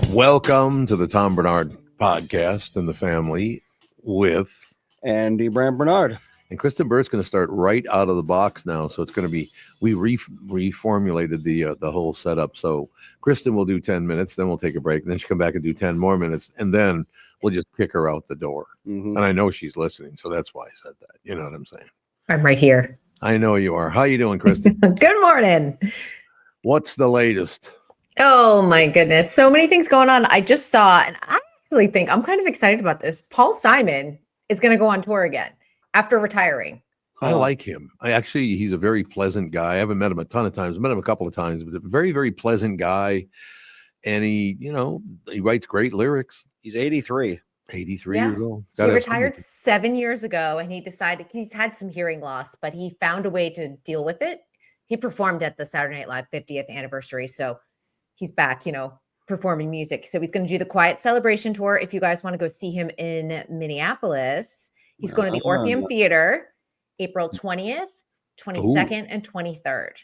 Welcome to the Tom Bernard podcast and the family with Andy Bernard. And Kristen Burt's going to start right out of the box now. So it's going to be, we reformulated the whole setup. So Kristen will do 10 minutes, then we'll take a break, and then she'll come back and do 10 more minutes, and then we'll just kick her out the door. Mm-hmm. And I know she's listening, so that's why I said that. You know what I'm saying? I'm right here. I know you are. How you doing, Kristen? Good morning. What's the latest? Oh my goodness. So many things going on. I just saw, and I actually think I'm kind of excited about this. Paul Simon is going to go on tour again after retiring. I like him. He's a very pleasant guy. I haven't met him a ton of times. I met him a couple of times, but a very, very pleasant guy. And he writes great lyrics. He's 83. 83 years old. He retired 7 years ago, and he decided he's had some hearing loss, but he found a way to deal with it. He performed at the Saturday Night Live 50th anniversary. So he's back, performing music. So he's going to do the Quiet Celebration tour. If you guys want to go see him in Minneapolis, he's going to the Orpheum Theater April 20th, 22nd, and 23rd.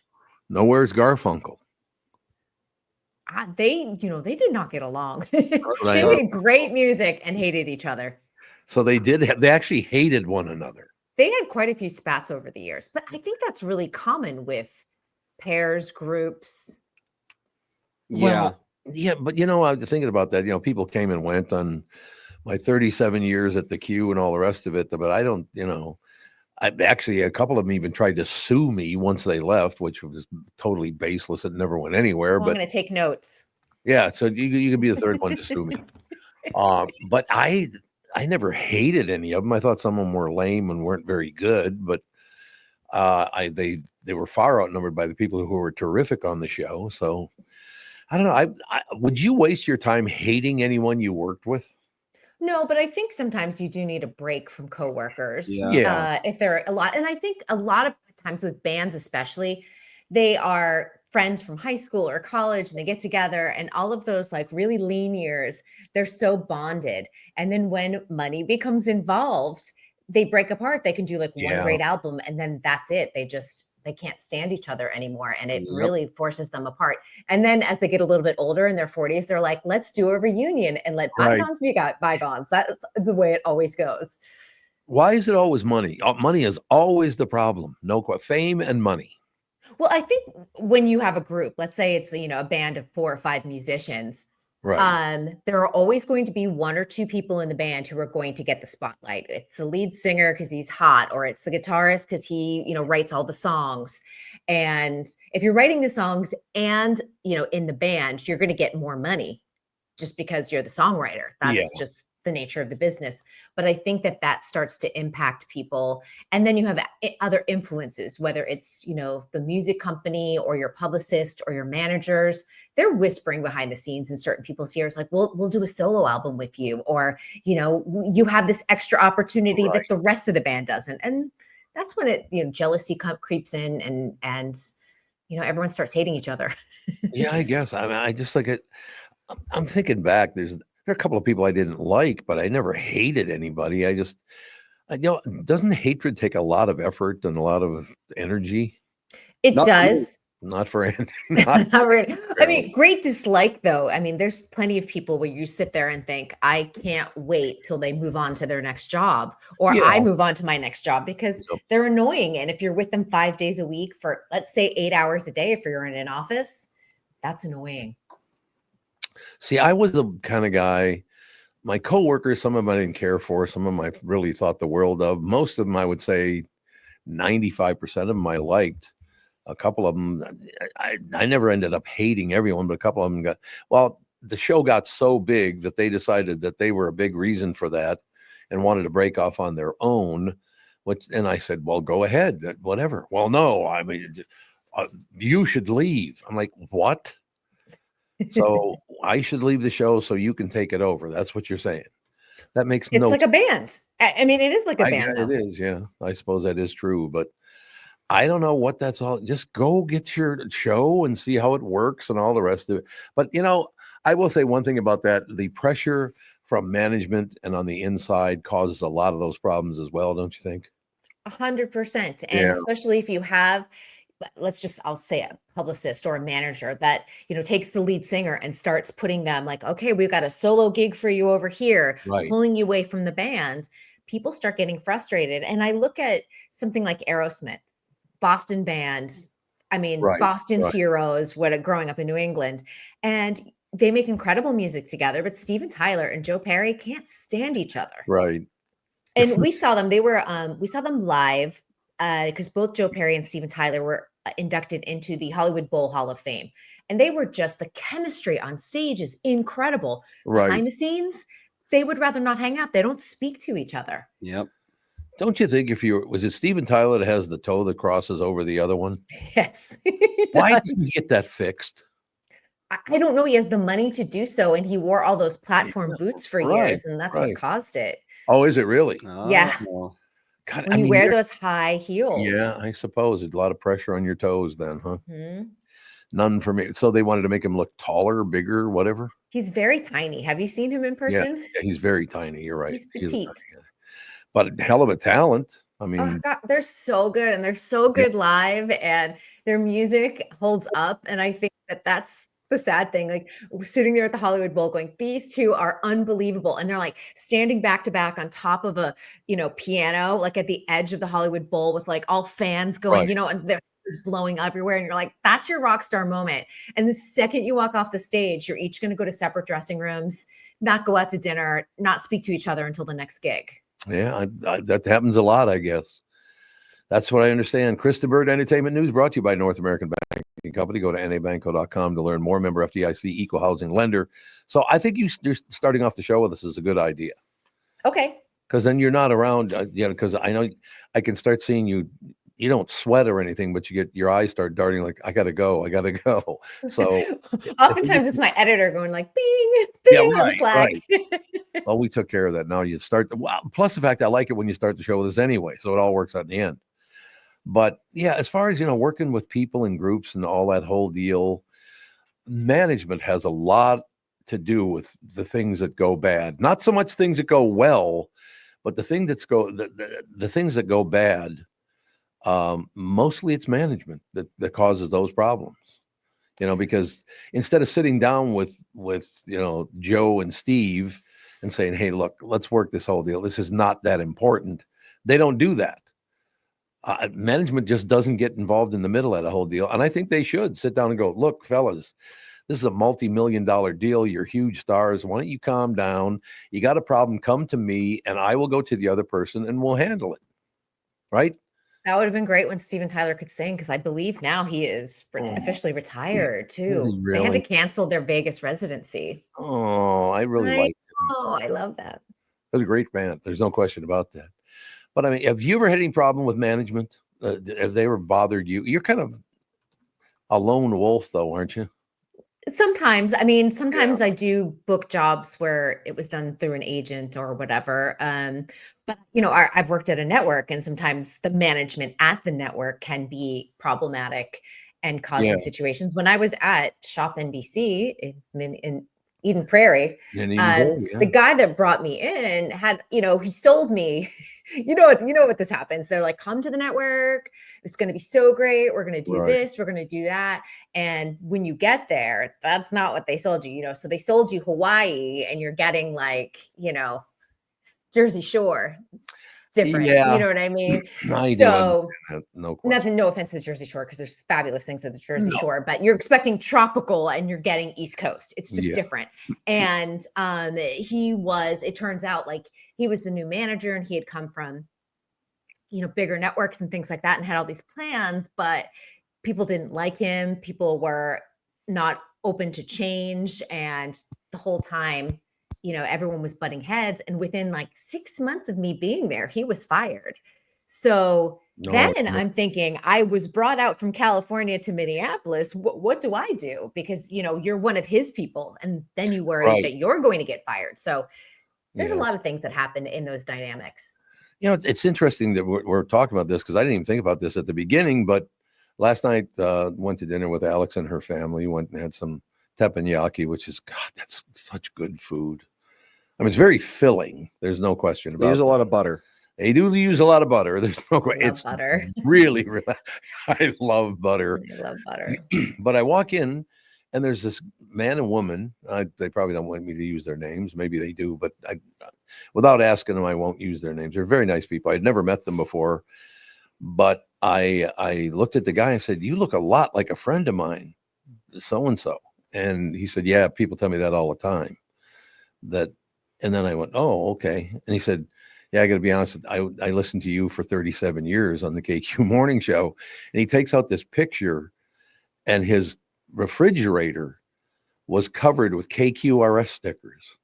Where's Garfunkel? They did not get along. They made great music and hated each other. So they actually hated one another. They had quite a few spats over the years, but I think that's really common with pairs, groups. Yeah. But I was thinking about that. People came and went on my 37 years at the Q and all the rest of it. But I don't, a couple of them even tried to sue me once they left, which was totally baseless. It never went anywhere. I'm going to take notes. Yeah. So you can be the third one to sue me. But I never hated any of them. I thought some of them were lame and weren't very good, but they were far outnumbered by the people who were terrific on the show. So I don't know. Would you waste your time hating anyone you worked with? No, but I think sometimes you do need a break from coworkers. Yeah. If there are a lot, and I think a lot of times with bands, especially, they are friends from high school or college, and they get together, and all of those like really lean years, they're so bonded. And then when money becomes involved, they break apart. They can do like one great album, and then that's it. They can't stand each other anymore. And it really forces them apart. And then as they get a little bit older in their 40s, they're like, let's do a reunion and let bygones be bygones. That's the way it always goes. Why is it always money? Money is always the problem. Fame and money. Well, I think when you have a group, let's say it's, a band of 4 or 5 musicians, right. There are always going to be 1 or 2 people in the band who are going to get the spotlight. It's the lead singer because he's hot, or it's the guitarist because he, writes all the songs. And if you're writing the songs and, in the band, you're going to get more money just because you're the songwriter. That's just the nature of the business. But I think that starts to impact people. And then you have other influences, whether it's, the music company or your publicist or your managers. They're whispering behind the scenes in certain people's ears, like, we'll do a solo album with you. Or, you have this extra opportunity that the rest of the band doesn't. And that's when jealousy creeps in and everyone starts hating each other. Yeah, I guess. I mean, I just like it. I'm thinking back. There are a couple of people I didn't like, but I never hated anybody. I just, doesn't hatred take a lot of effort and a lot of energy? It does. Not for Andy. Not really. I mean, great dislike, though. I mean, there's plenty of people where you sit there and think, I can't wait till they move on to their next job, or I move on to my next job, because they're annoying. And if you're with them 5 days a week for, let's say, 8 hours a day, if you're in an office, that's annoying. See, I was the kind of guy, my coworkers, some of them I didn't care for, some of them I really thought the world of. Most of them, I would say 95% of them I liked. A couple of them, I never ended up hating everyone, but a couple of them the show got so big that they decided that they were a big reason for that and wanted to break off on their own. And I said, well, go ahead, whatever. Well, no, I mean, you should leave. I'm like, what? So I should leave the show so you can take it over. That's what you're saying. That makes it's like a band. I mean, it is like a band. It is, yeah. I suppose that is true, but I don't know what that's all. Just go get your show and see how it works and all the rest of it. But, I will say one thing about that. The pressure from management and on the inside causes a lot of those problems as well, don't you think? 100%. And especially if you have I'll say a publicist or a manager that, takes the lead singer and starts putting them like, okay, we've got a solo gig for you over here, Right. pulling you away from the band, people start getting frustrated. And I look at something like Aerosmith, Boston band, I mean, Right. Boston Right. heroes, growing up in New England. And they make incredible music together, but Steven Tyler and Joe Perry can't stand each other. Right. And we saw them. We saw them live because both Joe Perry and Steven Tyler were inducted into the Hollywood Bowl Hall of Fame. And they were just, the chemistry on stage is incredible. Right. Behind the scenes, they would rather not hang out. They don't speak to each other. Yep. Don't you think was it Steven Tyler that has the toe that crosses over the other one? Yes. Why didn't he get that fixed? I don't know. He has the money to do so. And he wore all those platform boots for Right, years. And that's right. what caused it. Oh, is it really? Yeah. Oh. God, When you wear those high heels. Yeah, I suppose it's a lot of pressure on your toes then, huh? Mhm. None for me. So they wanted to make him look taller, bigger, whatever. He's very tiny. Have you seen him in person? Yeah, he's very tiny. You're right. He's He is petite. tiny. But hell of a talent. I mean, Oh God, they're so good, and they're so good live, and their music holds up. And I think that that's the sad thing. Like sitting there at the Hollywood Bowl, going, "These two are unbelievable," and they're like standing back to back on top of a piano, like at the edge of the Hollywood Bowl, with like all fans going, Right. and they're just blowing everywhere, and you're like, "That's your rock star moment." And the second you walk off the stage, you're each going to go to separate dressing rooms, not go out to dinner, not speak to each other until the next gig. yeah, that happens a lot, I guess. That's what I understand. Krista Bird Entertainment News brought to you by North American Banking Company. Go to nabanco.com to learn more. Member FDIC, equal housing lender. So I think you're starting off the show with us is a good idea. Okay. Because then you're not around, because I know I can start seeing you. You don't sweat or anything, but your eyes start darting like, I got to go. So Oftentimes it's my editor going like, bing, bing on Slack. Well, we took care of that. Now you start. Plus the fact I like it when you start the show with us anyway. So it all works out in the end. But yeah, as far as, working with people in groups and all that whole deal, management has a lot to do with the things that go bad. Not so much things that go well, but the things that go bad. Mostly it's management that causes those problems. Because instead of sitting down with Joe and Steve and saying, hey, look, let's work this whole deal. This is not that important. They don't do that. Management just doesn't get involved in the middle of the whole deal. And I think they should sit down and go, look, fellas, this is a multi-million-dollar deal. You're huge stars. Why don't you calm down? You got a problem, come to me, and I will go to the other person and we'll handle it. Right? That would have been great when Steven Tyler could sing, because I believe now he is officially retired too. Really? They had to cancel their Vegas residency. Oh, I really like it. Oh, I love that. That's a great band. There's no question about that. But I mean, have you ever had any problem with management? Have they ever bothered you? You're kind of a lone wolf, though, aren't you? Sometimes, sometimes I do book jobs where it was done through an agent or whatever. But I've worked at a network, and sometimes the management at the network can be problematic and causing situations. When I was at Shop NBC in Eden Prairie, the guy that brought me in had, he sold me. You know what this happens. They're like, come to the network. It's going to be so great. We're going to do this. We're going to do that. And when you get there, that's not what they sold you, so they sold you Hawaii, and you're getting like, Jersey Shore. Different. Yeah. You know what I mean? So no offense to the Jersey Shore, because there's fabulous things at the Jersey Shore, but you're expecting tropical and you're getting East Coast. It's just different. And it turns out like he was the new manager, and he had come from, bigger networks and things like that, and had all these plans, but people didn't like him. People were not open to change. And the whole time, everyone was butting heads. And within like 6 months of me being there, he was fired. So then I'm thinking, I was brought out from California to Minneapolis. What do I do? Because, you're one of his people, and then you worry that you're going to get fired. So there's a lot of things that happen in those dynamics. It's interesting that we're talking about this, because I didn't even think about this at the beginning, but last night went to dinner with Alex and her family, went and had some teppanyaki, which is, God, that's such good food. I mean, it's very filling. There's no question about it. They use a lot of butter. They do use a lot of butter. There's no I love it's butter. really, really I love butter. I love butter. But I walk in and there's this man and woman. They probably don't want me to use their names. Maybe they do, but without asking them, I won't use their names. They're very nice people. I'd never met them before, but I looked at the guy and said, "You look a lot like a friend of mine, so and so." And he said, "Yeah, people tell me that all the time." And then I went, "Oh, okay." And he said, "Yeah, I got to be honest. I listened to you for 37 years on the KQ Morning Show." And he takes out this picture, and his refrigerator was covered with KQRS stickers.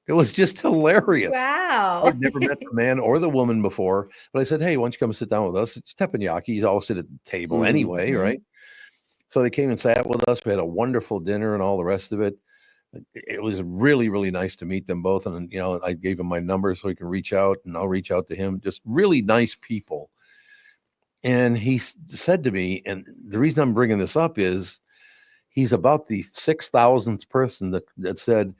It was just hilarious. Wow. I'd never met the man or the woman before, but I said, "Hey, why don't you come and sit down with us? It's teppanyaki. You all sit at the table anyway, right?" So they came and sat with us. We had a wonderful dinner and all the rest of it. It was really, really nice to meet them both. And, I gave him my number so he can reach out, and I'll reach out to him. Just really nice people. And he said to me, and the reason I'm bringing this up is he's about the 6,000th person that said,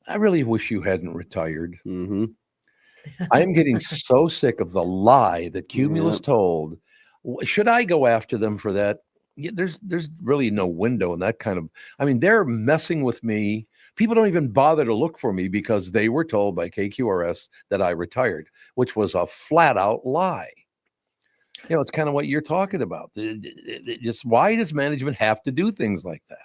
"I really wish you hadn't retired." I'm getting so sick of the lie that Cumulus told. Should I go after them for that? There's really no window in that kind of. I mean, they're messing with me. People don't even bother to look for me because they were told by KQRS that I retired, which was a flat out lie. It's kind of what you're talking about. Just why does management have to do things like that?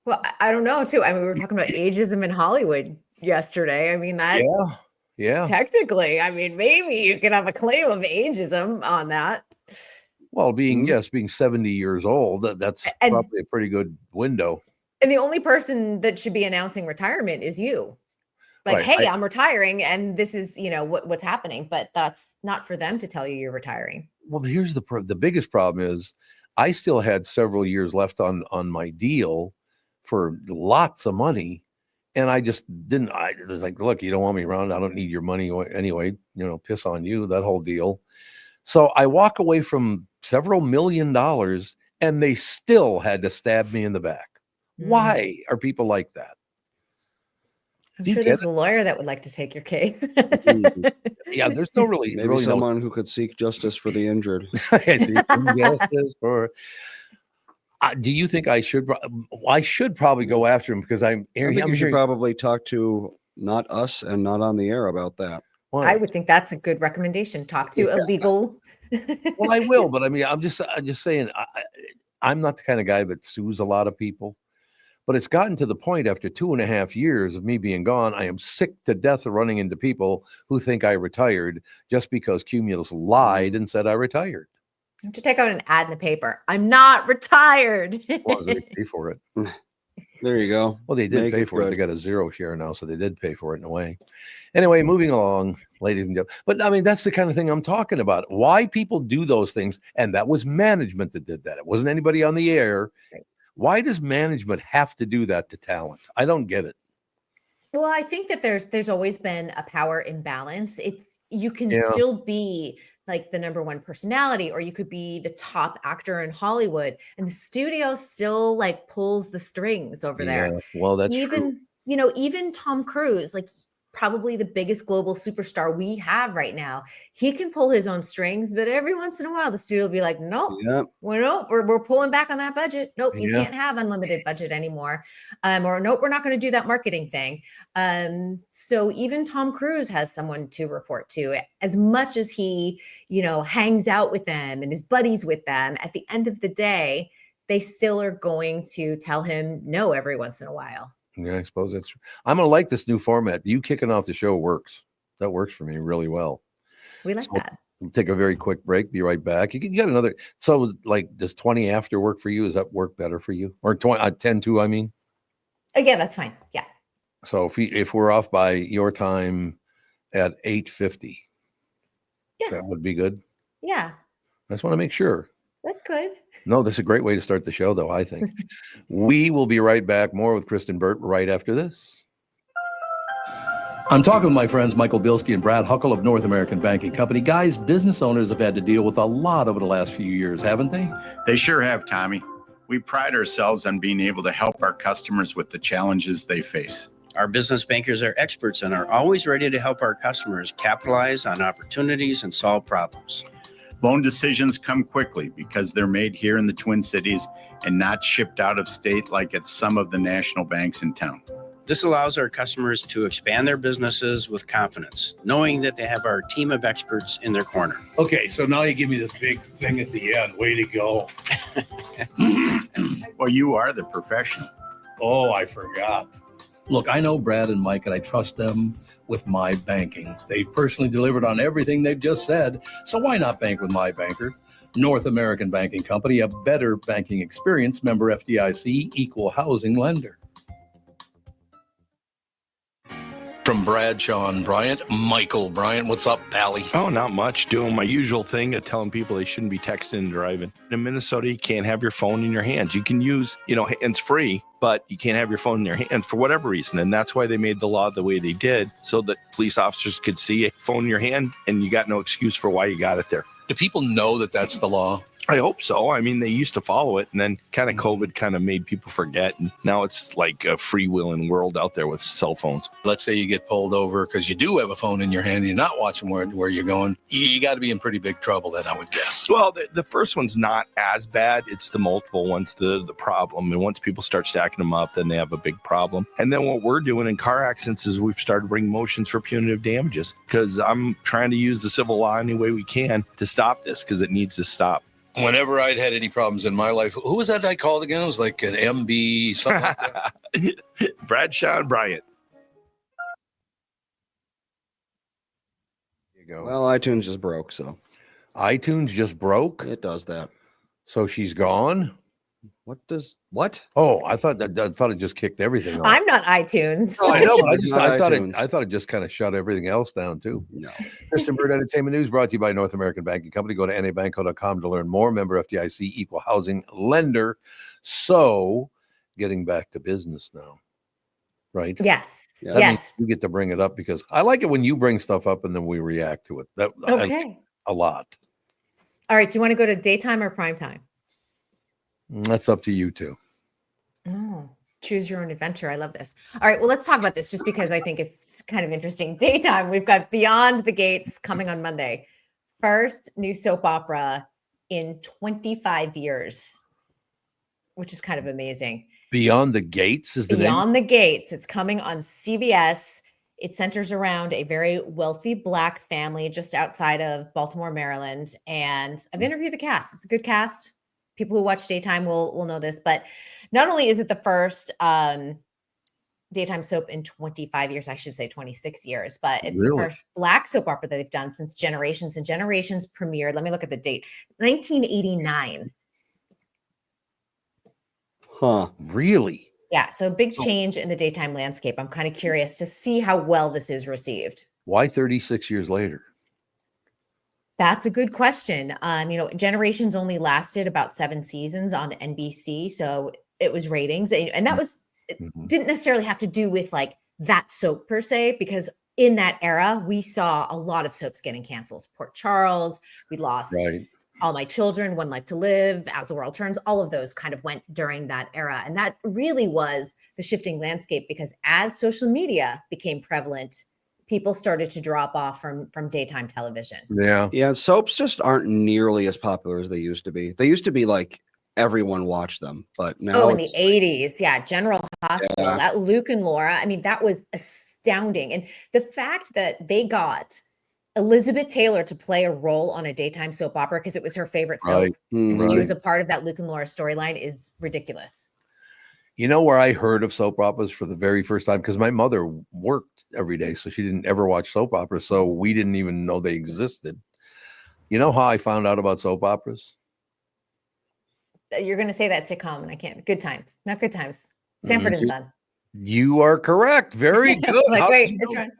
Well, I don't know too. I mean, we were talking about ageism in Hollywood yesterday. I mean, that Yeah. technically, I mean, maybe you could have a claim of ageism on that. Well, being 70 years old, that's probably a pretty good window. And the only person that should be announcing retirement is you. Like, Right. hey, I'm retiring, and this is, what's happening. But that's not for them to tell you you're retiring. Well, here's the biggest problem is I still had several years left on my deal for lots of money. And I just didn't. I was like, "Look, you don't want me around. I don't need your money anyway. Piss on you." That whole deal. So I walk away from several $1 million, and they still had to stab me in the back. Why are people like that? I'm sure there's a lawyer that would like to take your case. Yeah, there's no really someone who could seek justice for the injured. Justice for. Do you think I should? I should probably go after him because I'm. I think you should probably talk to not us and not on the air about that. Why? I would think that's a good recommendation. Talk to a legal. Well, I will, but I mean, I'm just saying, I'm not the kind of guy that sues a lot of people. But it's gotten to the point after 2.5 years of me being gone, I am sick to death of running into people who think I retired just because Cumulus lied and said I retired. You have to take out an ad in the paper. I'm not retired. Well, they pay for it. There you go. Well, they did pay for it. They got a zero share now, so they did pay for it in a way. Anyway, moving along, ladies and gentlemen. But I mean, that's the kind of thing I'm talking about. Why people do those things, and that was management that did that. It wasn't anybody on the air. Right. Why does management have to do that to talent? I don't get it. Well, I think that there's always been a power imbalance. You can still be like the number one personality, or you could be the top actor in Hollywood, and the studio still like pulls the strings over there. Well, that's true. Even Tom Cruise, like probably the biggest global superstar we have right now, he can pull his own strings, but every once in a while the studio will be like, nope, we're pulling back on that budget. Nope, you can't have unlimited budget anymore. Or nope, we're not going to do that marketing thing. So even Tom Cruise has someone to report to. As much as he, hangs out with them and is buddies with them, at the end of the day, they still are going to tell him no every once in a while. Yeah, I suppose that's true. I'm going to like this new format. You kicking off the show works. That works for me really well. We like that. We'll take a very quick break. Be right back. You got another. So like, does 20 after work for you? Does that work better for you? Or 10 to, I mean? Yeah, that's fine. Yeah. So if we're off by your time at 8:50, that would be good. Yeah. I just want to make sure. That's good. No, this is a great way to start the show, though, I think. We will be right back. More with Kristen Burt right after this. I'm talking with my friends Michael Bilski and Brad Huckle of North American Banking Company. Guys, business owners have had to deal with a lot over the last few years, haven't they? They sure have, Tommy. We pride ourselves on being able to help our customers with the challenges they face. Our business bankers are experts and are always ready to help our customers capitalize on opportunities and solve problems. Loan decisions come quickly because they're made here in the Twin Cities and not shipped out of state like at some of the national banks in town. This allows our customers to expand their businesses with confidence, knowing that they have our team of experts in their corner. Okay, so now you give me this big thing at the end. Way to go. Well, you are the professional. Oh, I forgot. Look, I know Brad and Mike, and I trust them with my banking. They've personally delivered on everything they've just said, so why not bank with my banker? North American Banking Company, a better banking experience, member FDIC, equal housing lender. From Bradshaw and Bryant, Michael Bryant. What's up, Allie? Oh, not much. Doing my usual thing of telling people they shouldn't be texting and driving. In Minnesota, you can't have your phone in your hands. You can use, hands-free, but you can't have your phone in your hand for whatever reason. And that's why they made the law the way they did, so that police officers could see a phone in your hand and you got no excuse for why you got it there. Do people know that that's the law? I hope so. I mean, they used to follow it, and then kind of COVID kind of made people forget. And now it's like a freewheeling world out there with cell phones. Let's say you get pulled over because you do have a phone in your hand and you're not watching where you're going. You got to be in pretty big trouble then, I would guess. Well, the first one's not as bad. It's the multiple ones, the problem. And once people start stacking them up, then they have a big problem. And then what we're doing in car accidents is we've started bringing motions for punitive damages, because I'm trying to use the civil law any way we can to stop this, because it needs to stop. Whenever I'd had any problems in my life, who was that I called again? It was like an MB, something like that. Bradshaw and Bryant. There you go. Well, iTunes just broke, so iTunes just broke. it does that. So she's gone. What? Oh, I thought it just kicked everything off. I'm not iTunes. I know, but It's not iTunes. I thought it just kind of shut everything else down too. No. Kristen Bird Entertainment News brought to you by North American Banking Company. Go to nabanco.com to learn more. Member FDIC, equal housing lender. So, getting back to business now, right? Yes. Yeah. That means Yes. you get to bring it up, because I like it when you bring stuff up and then we react to it. Okay. A lot. All right. Do you want to go to daytime or prime time? That's up to you two. Oh, choose your own adventure. I love this. All right. Well, let's talk about this just because I think it's kind of interesting. Daytime, we've got Beyond the Gates coming on Monday. First new soap opera in 25 years, which is kind of amazing. Beyond the Gates is the name. Beyond the Gates. It's coming on CBS. It centers around a very wealthy Black family just outside of Baltimore, Maryland. And I've interviewed the cast. It's a good cast. People who watch daytime will know this, but not only is it the first daytime soap in 25 years, I should say 26 years, but it's the Really? first Black soap opera that they've done since Generations, and Generations premiered. Let me look at the date, 1989. Huh. Really? Yeah, so big So- change in the daytime landscape. I'm kind of curious to see how well this is received. Why 36 years later? That's a good question. Generations only lasted about 7 seasons on NBC, so it was ratings, and that was Mhm. didn't necessarily have to do with like that soap per se, because in that era we saw a lot of soaps getting canceled. Port Charles, we lost Right. All My Children, One Life to Live, As the World Turns. All of those kind of went during that era, and that really was the shifting landscape, because as social media became prevalent, people started to drop off from daytime television. Yeah. Yeah, soaps just aren't nearly as popular as they used to be. They used to be like everyone watched them, but now In the it's 80s, yeah, General Hospital, Yeah. that Luke and Laura, I mean, that was astounding. And the fact that they got Elizabeth Taylor to play a role on a daytime soap opera because it was her favorite soap, Right. and Mhm. she was a part of that Luke and Laura storyline is ridiculous. You know where I heard of soap operas for the very first time? Because my mother worked every day, so she didn't ever watch soap operas. So we didn't even know they existed. You know how I found out about soap operas? You're going to say that sitcom, and I can't. Good Times, not Good Times. Sanford and Mhm. Son. You are correct. Very good. Like, How wait, did you it's know? right.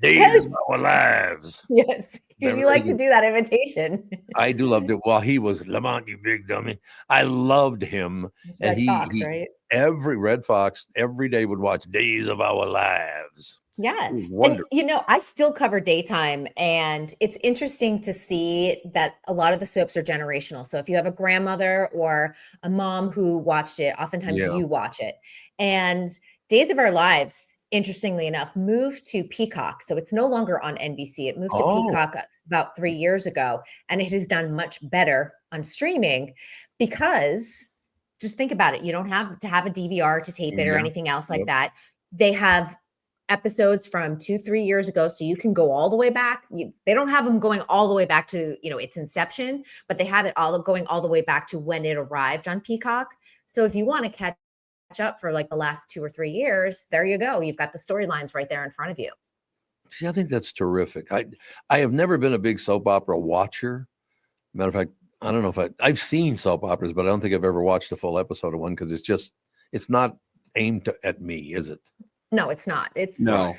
Days Because- of our lives. Yes, because you Very like to good. do that imitation. I do love it. Well, he was Lamont, you big dummy. I loved him. It's And Red Fox, he- right? Every Red Fox every day would watch Days of Our Lives. Yeah. It was And wonderful. I still cover daytime, and it's interesting to see that a lot of the soaps are generational. So if you have a grandmother or a mom who watched it, oftentimes Yeah. you watch it. And Days of Our Lives, interestingly enough, moved to Peacock. So it's no longer on NBC. It moved to Oh. Peacock about 3 years ago, and it has done much better on streaming because just think about it. You don't have to have a DVR to tape it or Yeah. anything else like Yep. that. They have episodes from 2-3 years ago, so you can go all the way back. They don't have them going all the way back to its inception, but they have it all going all the way back to when it arrived on Peacock. So if you want to catch up for like the last 2 or 3 years, there you go. You've got the storylines right there in front of you. See, I think that's terrific. I have never been a big soap opera watcher. Matter of fact, I don't know if I've seen soap operas, but I don't think I've ever watched a full episode of one because it's not aimed at me, is it? No, it's not. It's No.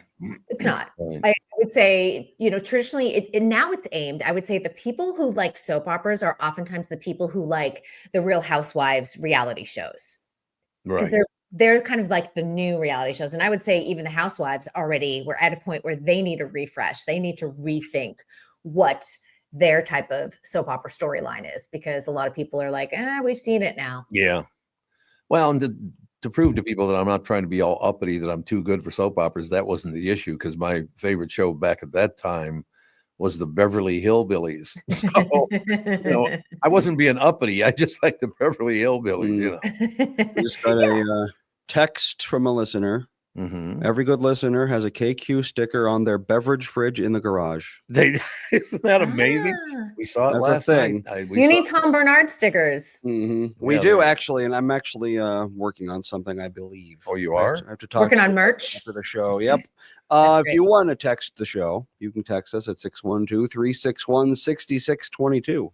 It's not. Right. I would say, traditionally, now it's aimed. I would say the people who like soap operas are oftentimes the people who like the Real Housewives reality shows. Because Right. they're kind of like the new reality shows. And I would say even the Housewives already were at a point where they need a refresh. They need to rethink what their type of soap opera storyline is, because a lot of people are like, we've seen it now. Yeah. Well, and to prove to people that I'm not trying to be all uppity that I'm too good for soap operas, that wasn't the issue, because my favorite show back at that time was the Beverly Hillbillies. So, I wasn't being uppity. I just like the Beverly Hillbillies, We just got a text from a listener. Mhm. Every good listener has a KQ sticker on their beverage fridge in the garage. Isn't that amazing? Ah, We saw it That's a last thing. night. We you saw need it. Tom Bernard stickers. We Yeah, do there- actually, and I'm actually working on something, I believe. Oh, you I are? have to talk Working to on you merch. after the show. Yep. That's If great. you want to text the show, you can text us at 612-361-6622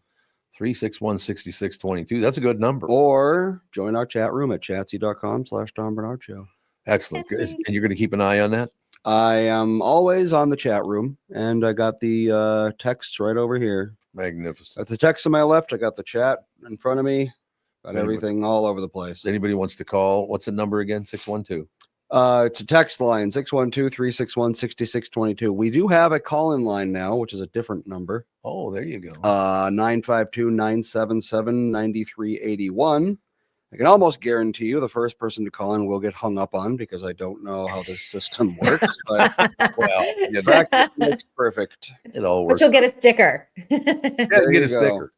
361-6622. That's a good number. or join our chat room at chatsy.com/Tom Bernard Show. Excellent. Fancy. And you're going to keep an eye on that? I am always on the chat room, and I got the texts right over here. Magnificent. That's the text to my left. I got the chat in front of me. Got Anybody- everything all over the place. Anybody wants to call? What's the number again? 612. It's a text line, 612-361-6622. We do have a call-in line now, which is a different number. Oh, there you go. 952-977-9381. I can almost guarantee you the first person to call in will get hung up on because I don't know how this system works. But Well, you know, practice makes perfect. it all But works. you'll get a sticker. Yeah, There get a you go. sticker.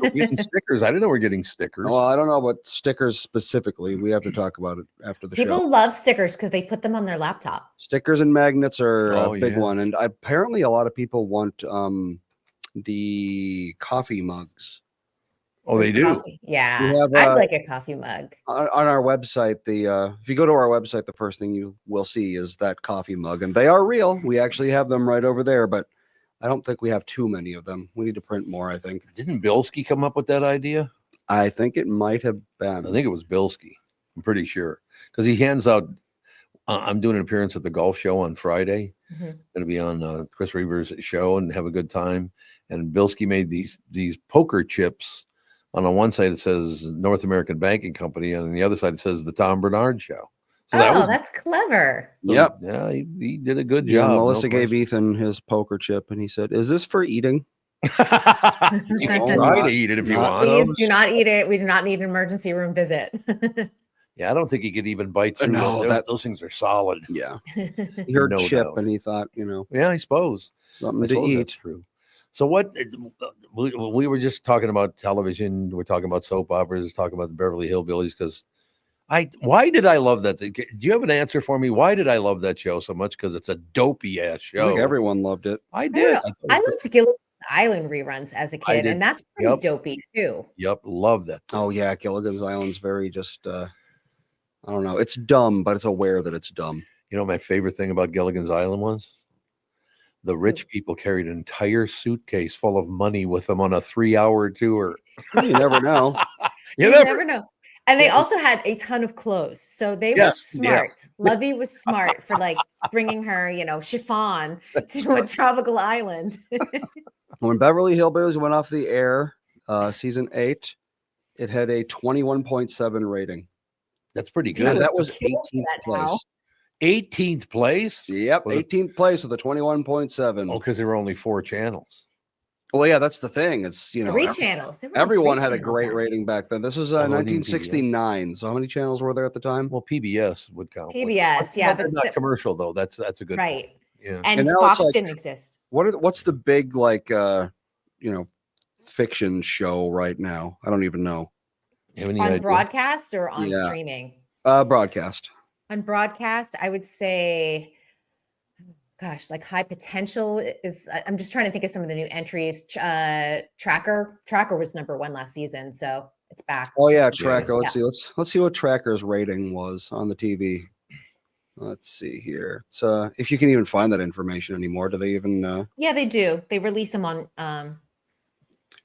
We're getting stickers. I didn't know we're getting stickers. Well, I don't know about stickers specifically. We have to talk about it after the People show. love stickers because they put them on their laptop. Stickers and magnets are Oh, a big yeah. one. And apparently a lot of people want the coffee mugs. Oh, they do. Coffee. Yeah. We have, I'd like a coffee mug. On our website, if you go to our website, the first thing you will see is that coffee mug, and they are real. We actually have them right over there, but I don't think we have too many of them. We need to print more, I think. Didn't Bilski come up with that idea? I think it might have I been. think it was Bilski. I'm pretty sure, because he hands out. I'm doing an appearance at the golf show on Friday. Mhm. Going to be on Chris Reaver's show and have a good time. And Bilski made these poker chips. On the one side it says North American Banking Company, and on the other side it says the Tom Bernard Show. So That's clever. Yep. Yeah, he did a good Yeah, job. Melissa gave Ethan his poker chip, and he said, "Is this for eating?" You can try to eat it if you Not- want. Please do not eat it. We do not need an emergency room visit. Yeah, I don't think he could even bite through. No, those things are solid. Yeah. He heard No chip, doubt. and he thought, Yeah, I suppose. something I to suppose that's eat. true. So what we were just talking about television. We're talking about soap operas, talking about the Beverly Hillbillies. Because why did I love that? Do you have an answer for me? Why did I love that show so much? Because it's a dopey ass I show. think everyone loved it. I I don't did. know. I loved Gilligan's Island reruns as a kid, did. and that's pretty Yep. dopey too. Yep, love that. Oh yeah, Gilligan's Island's very just I don't know. It's dumb, but it's aware that it's dumb. You know, my favorite thing about Gilligan's Island was the rich people carried an entire suitcase full of money with them on a 3-hour tour. You never know. You You never never know. And they also had a ton of clothes. So they were Yes, smart. yes. Lovey was smart for like bringing her, chiffon to a tropical island. When Beverly Hillbillies went off the air, season 8, it had a 21.7 rating. That's pretty Yeah, good. that was Kill 18th that now. place. 18th place. Yep, Was it- 18th place with a 21.7. Oh, because there were only 4 channels. Well, yeah, that's the thing. It's, 3 channels. There were like everyone 3 had a channels great then. rating back then. This was Although it didn't be, 1969. So how many channels were there at the time? Well, PBS would count. wouldn't it? PBS, yeah, They're but not commercial though. That's a good point. right. Yeah. And now it's Fox like- didn't exist. What's the big like fiction show right now? I don't even know. You have any On idea? broadcast or on Yeah. streaming? Broadcast. On broadcast, I would say, gosh, like High Potential is. I'm just trying to think of some of the new entries. Tracker was #1 last season, so it's back. Oh yeah, this season. Tracker. Let's Yeah. see. Let's see what Tracker's rating was on the TV. Let's see here. It's if you can even find that information anymore. Do they even? Yeah, they do. They release them on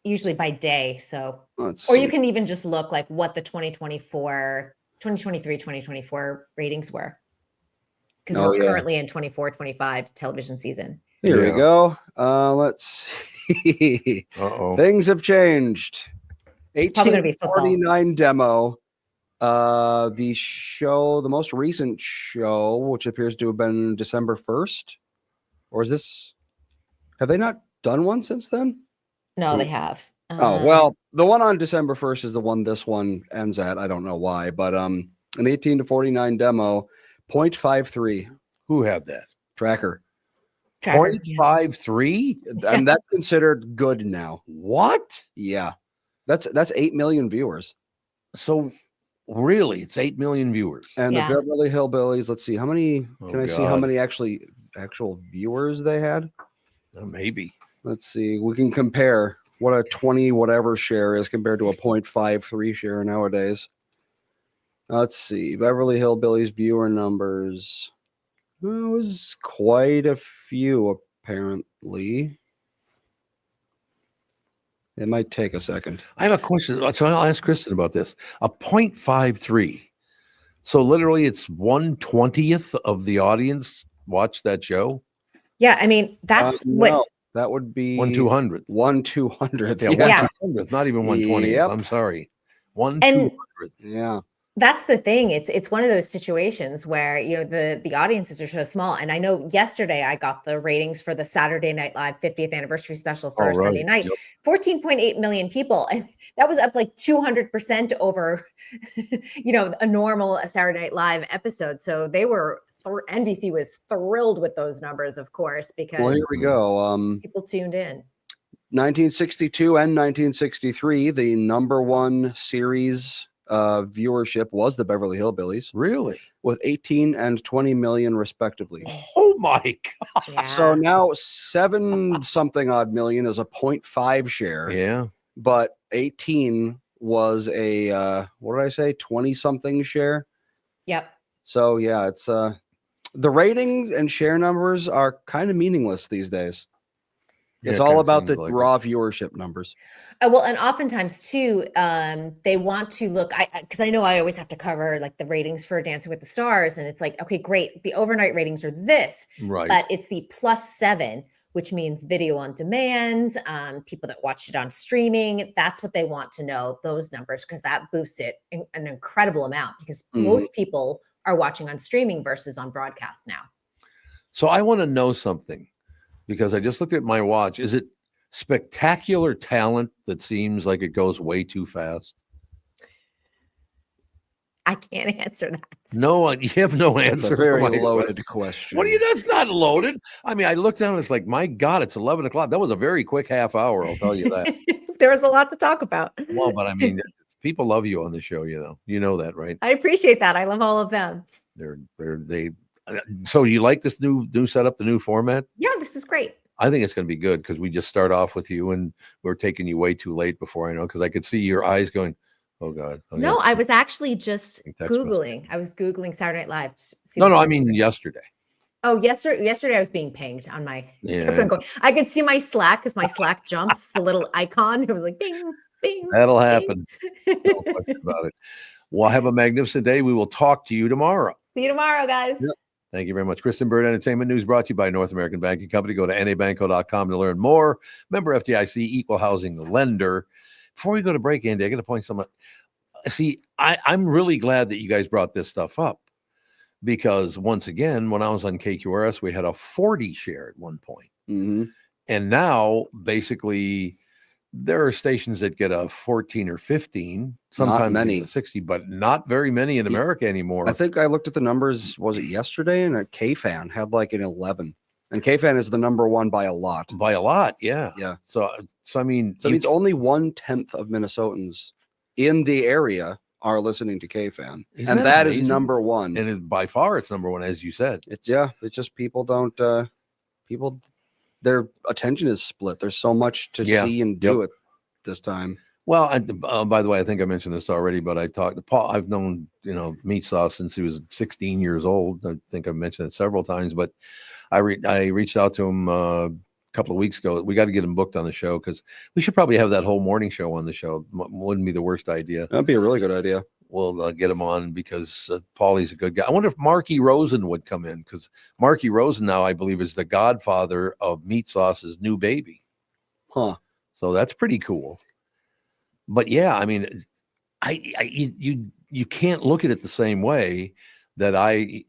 usually by day. So, Let's or see. you can even just look like what the 2023, 2024 ratings were. Because Oh, we're yeah. currently in 24-25 television season. Here Yeah. we go. Let's see. Uh-oh. Things have changed. Probably gonna be football. 1849 demo. The most recent show, which appears to have been December 1st, or is this? Have they not done one since then? No, they have. Oh well, the one on December 1st is the one this one ends at. I don't know why, but an 18 to 49 demo, 0.53 Who had that? tracker, Tracker, yeah. 0.53? and that's considered good now. What? Yeah, that's 8 million viewers. So really, it's 8 million viewers. And Yeah. the Beverly Hillbillies. Let's see how many. Oh, Can I see how God. many actual viewers they had? Maybe. Let's see. We can compare what a 20 whatever share is compared to a 0.53 share nowadays. Let's see. Beverly Hillbillies viewer numbers. Well, it was quite a few, apparently. It might take a second. I have a question. So I'll ask Kristen about this. A 0.53. So literally it's 1/20th of the audience watched that show? Yeah, I mean, that's what No, that would be 1/200th. 1/200th. Yeah, Yeah. 1/200th, not even 1/20th. Yep. I'm sorry. And 1/200th. Yeah. that's the thing. It's one of those situations where, the audiences are so small. And I know yesterday I got the ratings for the Saturday Night Live 50th anniversary special for Oh, Sunday right. night. Yep. 14.8 million people. And that was up like 200% over, a normal Saturday Night Live episode. So they were, NBC was thrilled with those numbers, of course, because Well, here we go. people tuned in. 1962 and 1963, the #1 series viewership was the Beverly Hillbillies Really? with 18 and 20 million respectively. Oh my God. Yeah. So now 7 something odd million is a 0.5 share, Yeah. but 18 was a what did I say, 20 something share. Yep. So yeah, it's the ratings and share numbers are kind of meaningless these days. It's Yeah, all kinda about the seems like it. raw viewership numbers. Well, and oftentimes too, they want to look. Because I know I always have to cover like the ratings for Dancing with the Stars, and it's like, okay, great, the overnight ratings are this, Right. but it's the +7, which means video on demand, people that watch it on streaming. That's what they want to know, those numbers, because that boosts it an incredible amount. Because most people are watching on streaming versus on broadcast now. So I want to know something because I just looked at my watch. Is it spectacular talent that seems like it goes way too fast? I can't answer that. No, you have no It's answer. a very for my loaded question. question. What do you? That's not loaded. I mean, I looked down and it's like, my God, it's 11 o'clock. That was a very quick half hour. I'll tell you that. There was a lot to talk about. Well, but I mean, people love you on the show. You know that, right? I appreciate that. I love all of them. They. So you like this new setup, the new format? Yeah, this is great. I think it's going to be good because we just start off with you and we're taking you way too late before I know, because I could see your eyes going, oh God. Oh, No, yeah. I was actually just Text message. Googling. I was Googling Saturday Night Live. to see No, the I numbers. mean yesterday. Oh, yesterday I was being pinged on my. Yeah. I could see my Slack because my Slack jumps, the little icon. It was like bing, bing. That'll bing. happen. No question about it. Well, have a magnificent day. We will talk to you tomorrow. See you tomorrow, guys. Yep. Thank you very much. Kristen Bird Entertainment News brought to you by North American Banking Company. Go to nabanco.com to learn more. Member FDIC, equal housing lender. Before we go to break, Andy, I got to point something. See, I'm really glad that you guys brought this stuff up because once again, when I was on KQRS, we had a 40 share at one point. Mhm. And now, basically, there are stations that get a 14 or 15, sometimes many. even a 60, but not very many in America anymore. I think I looked at the numbers, was it yesterday? And a KFan had like an 11. And KFan is the number one by a lot. By a lot, yeah. Yeah. So I mean, So it means only 1/10 of Minnesotans in the area are listening to KFan. Isn't And that that is amazing? number one. and by far it's number one, as you said. It's just people don't people their attention is split. There's so much to Yeah. see and do at this time. Well, by the way, I think I mentioned this already, but I talked to Paul. I've known, Meat Sauce since he was 16 years old. I think I've mentioned it several times, but I reached out to him a couple of weeks ago. We got to get him booked on the show because we should probably have that whole morning show on the show. Wouldn't be the worst idea. That'd be a really good idea. We'll get him on because Paulie's a good guy. I wonder if Marky Rosen would come in, because Marky Rosen now, I believe, is the godfather of Meat Sauce's new baby. Huh. So that's pretty cool. But yeah, I mean, you can't look at it the same way that I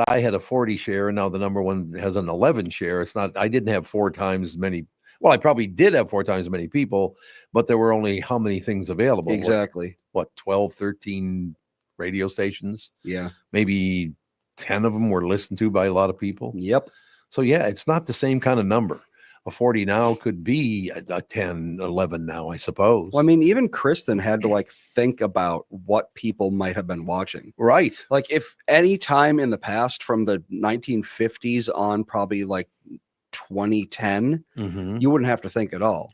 had a 40 share and now the number one has an 11 share. It's not, I didn't have 4 times as many. Well, I probably did have 4 times as many people, but there were only how many things available? Exactly. What 12, 13 radio stations? Yeah. Maybe 10 of them were listened to by a lot of people. Yep. So yeah, it's not the same kind of number. A 40 now could be a 10, 11 now, I suppose. Well, I mean, even Kristen had to like think about what people might have been watching. Right. Like if any time in the past from the 1950s on, probably like 2010, you wouldn't have to think at all.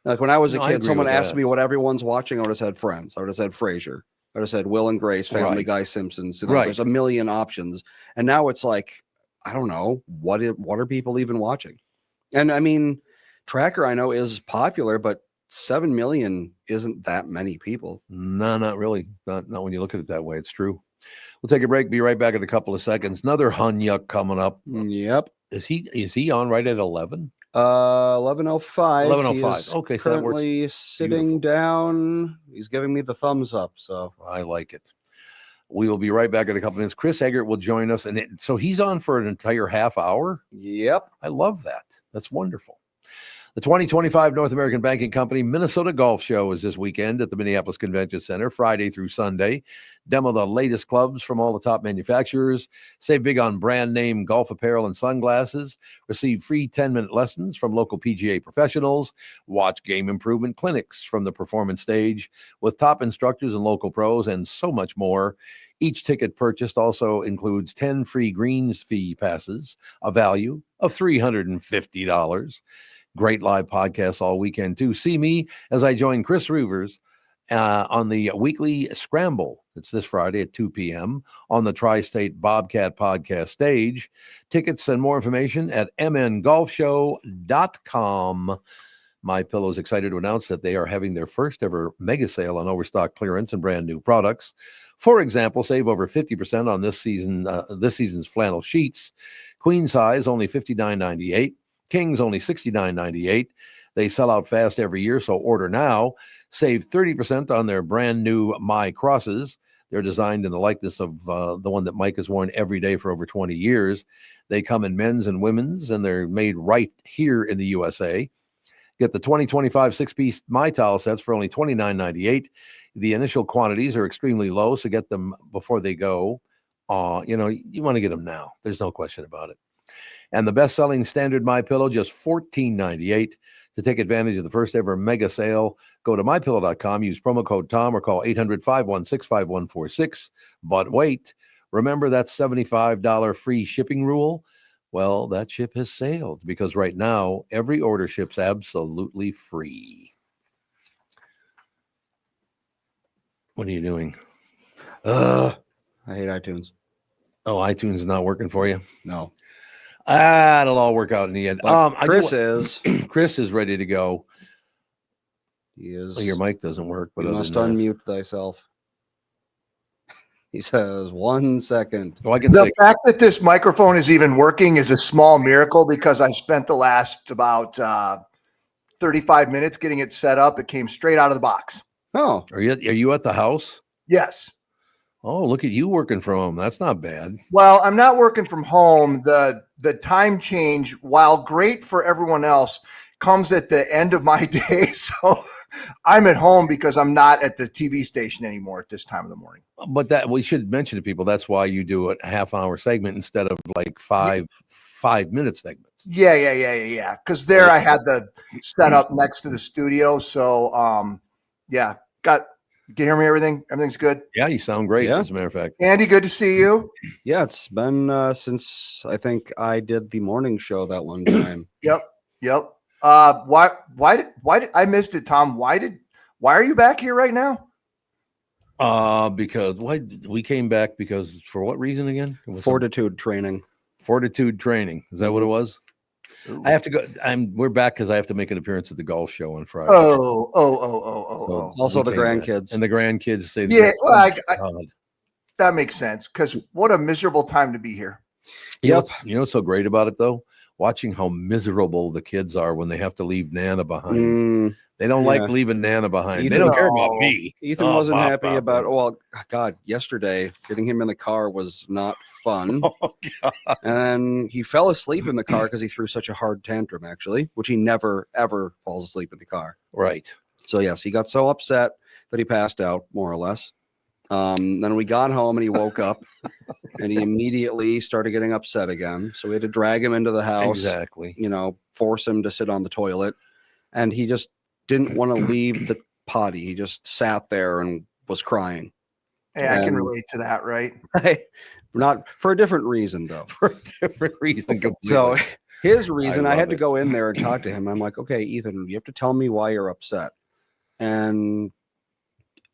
Like when I was a No, I kid, agree someone with asked that. me what everyone's watching. I would have said Friends. I would have said Frasier. I would have said Will and Grace, Family Right. Guy, Simpsons. Right. There's a million options. And now it's like, I don't know, what are people even watching? And I mean, Tracker I know is popular, but 7 million isn't that many people. No, not really. Not when you look at it that way. It's true. We'll take a break. Be right back in a couple of seconds. Another Hunyuk coming up. Yep. Is he on right at 11? 11:05. 11:05. Okay, so that works. Currently sitting down. He's giving me the thumbs up. So I like it. We will be right back in a couple minutes. Chris Eggert will join us. So he's on for an entire half hour. yep. I love that. That's wonderful. The 2025 North American Banking Company Minnesota Golf Show is this weekend at the Minneapolis Convention Center, Friday through Sunday. Demo the latest clubs from all the top manufacturers. Save big on brand name golf apparel and sunglasses. Receive free 10-minute lessons from local PGA professionals. Watch game improvement clinics from the performance stage with top instructors and local pros, and so much more. Each ticket purchased also includes 10 free greens fee passes, a value of $350. Great live podcasts all weekend, too. See me as I join Chris Reuvers on the weekly Scramble. It's this Friday at 2 p.m. on the Tri-State Bobcat podcast stage. Tickets and more information at mngolfshow.com. My Pillow is excited to announce that they are having their first ever mega sale on overstock clearance and brand new products. For example, save over 50% on this season's flannel sheets. Queen size only $59.98. Kings only $69.98. They sell out fast every year, so order now. Save 30% on their brand new My Crosses. They're designed in the likeness of the one that Mike has worn every day for over 20 years. They come in men's and women's, and they're made right here in the USA. Get the 2025 6-piece My Towel sets for only $29.98. The initial quantities are extremely low, so get them before they go. You want to get them now. There's no question about it. And the best-selling standard My Pillow, just $14.98. To take advantage of the first ever mega sale, go to mypillow.com, use promo code TOM, or call 800-516-5146. But wait, remember that $75 free shipping rule? Well, that ship has sailed, because right now, every order ships absolutely free. What are you doing? I hate iTunes. Oh, iTunes is not working for you? No. It'll all work out in the end. But Chris is. Chris is ready to go. He is. Well, your mic doesn't work, but You other must than that- unmute thyself. He says 1 second. Well, I can The say fact that this microphone is even working is a small miracle, because I spent the last about 35 minutes getting it set up. It came straight out of the box. Oh, Are you at the house? Yes. Oh, look at you working from home. That's not bad. Well, I'm not working from home. The time change, while great for everyone else, comes at the end of my day. So I'm at home because I'm not at the TV station anymore at this time of the morning. But that we should mention to people that's why you do a half-hour segment instead of like 5-minute segments. Yeah. Because there I had the setup next to the studio. So yeah, can you hear me? Everything's good. Yeah, you sound great. Yeah. As a matter of fact. Andy, good to see you. Yeah, it's been since I think I did the morning show that one time. Yep. Why did I missed it, Tom? Why are you back here right now? Because we came back because for what reason again? It was Fortitude training. fortitude training. Is that what it was? I have to go. We're back because I have to make an appearance at the golf show on Friday. Oh. Also the we came back. grandkids. And the grandkids say, Yeah, well, God. that makes sense. Because what a miserable time to be here. You know what's so great about it though? Watching how miserable the kids are when they have to leave Nana behind. They don't like leaving Nana behind. They don't care about me. Ethan wasn't happy about. Well, God, yesterday getting him in the car was not fun. Oh, God. And he fell asleep in the car because he threw such a hard tantrum, actually, which he never ever falls asleep in the car. Right. So yes, he got so upset that he passed out, more or less. Then we got home and he woke up and he immediately started getting upset again. So we had to drag him into the house. Exactly. Force him to sit on the toilet. And he just didn't want to leave the potty. He just sat there and was crying. Hey, I can relate to that, right? Not for a different reason, though. For a different reason. Completely. So his reason, I love had to it. go in there and talk to him. I'm like, okay, Ethan, you have to tell me why you're upset. And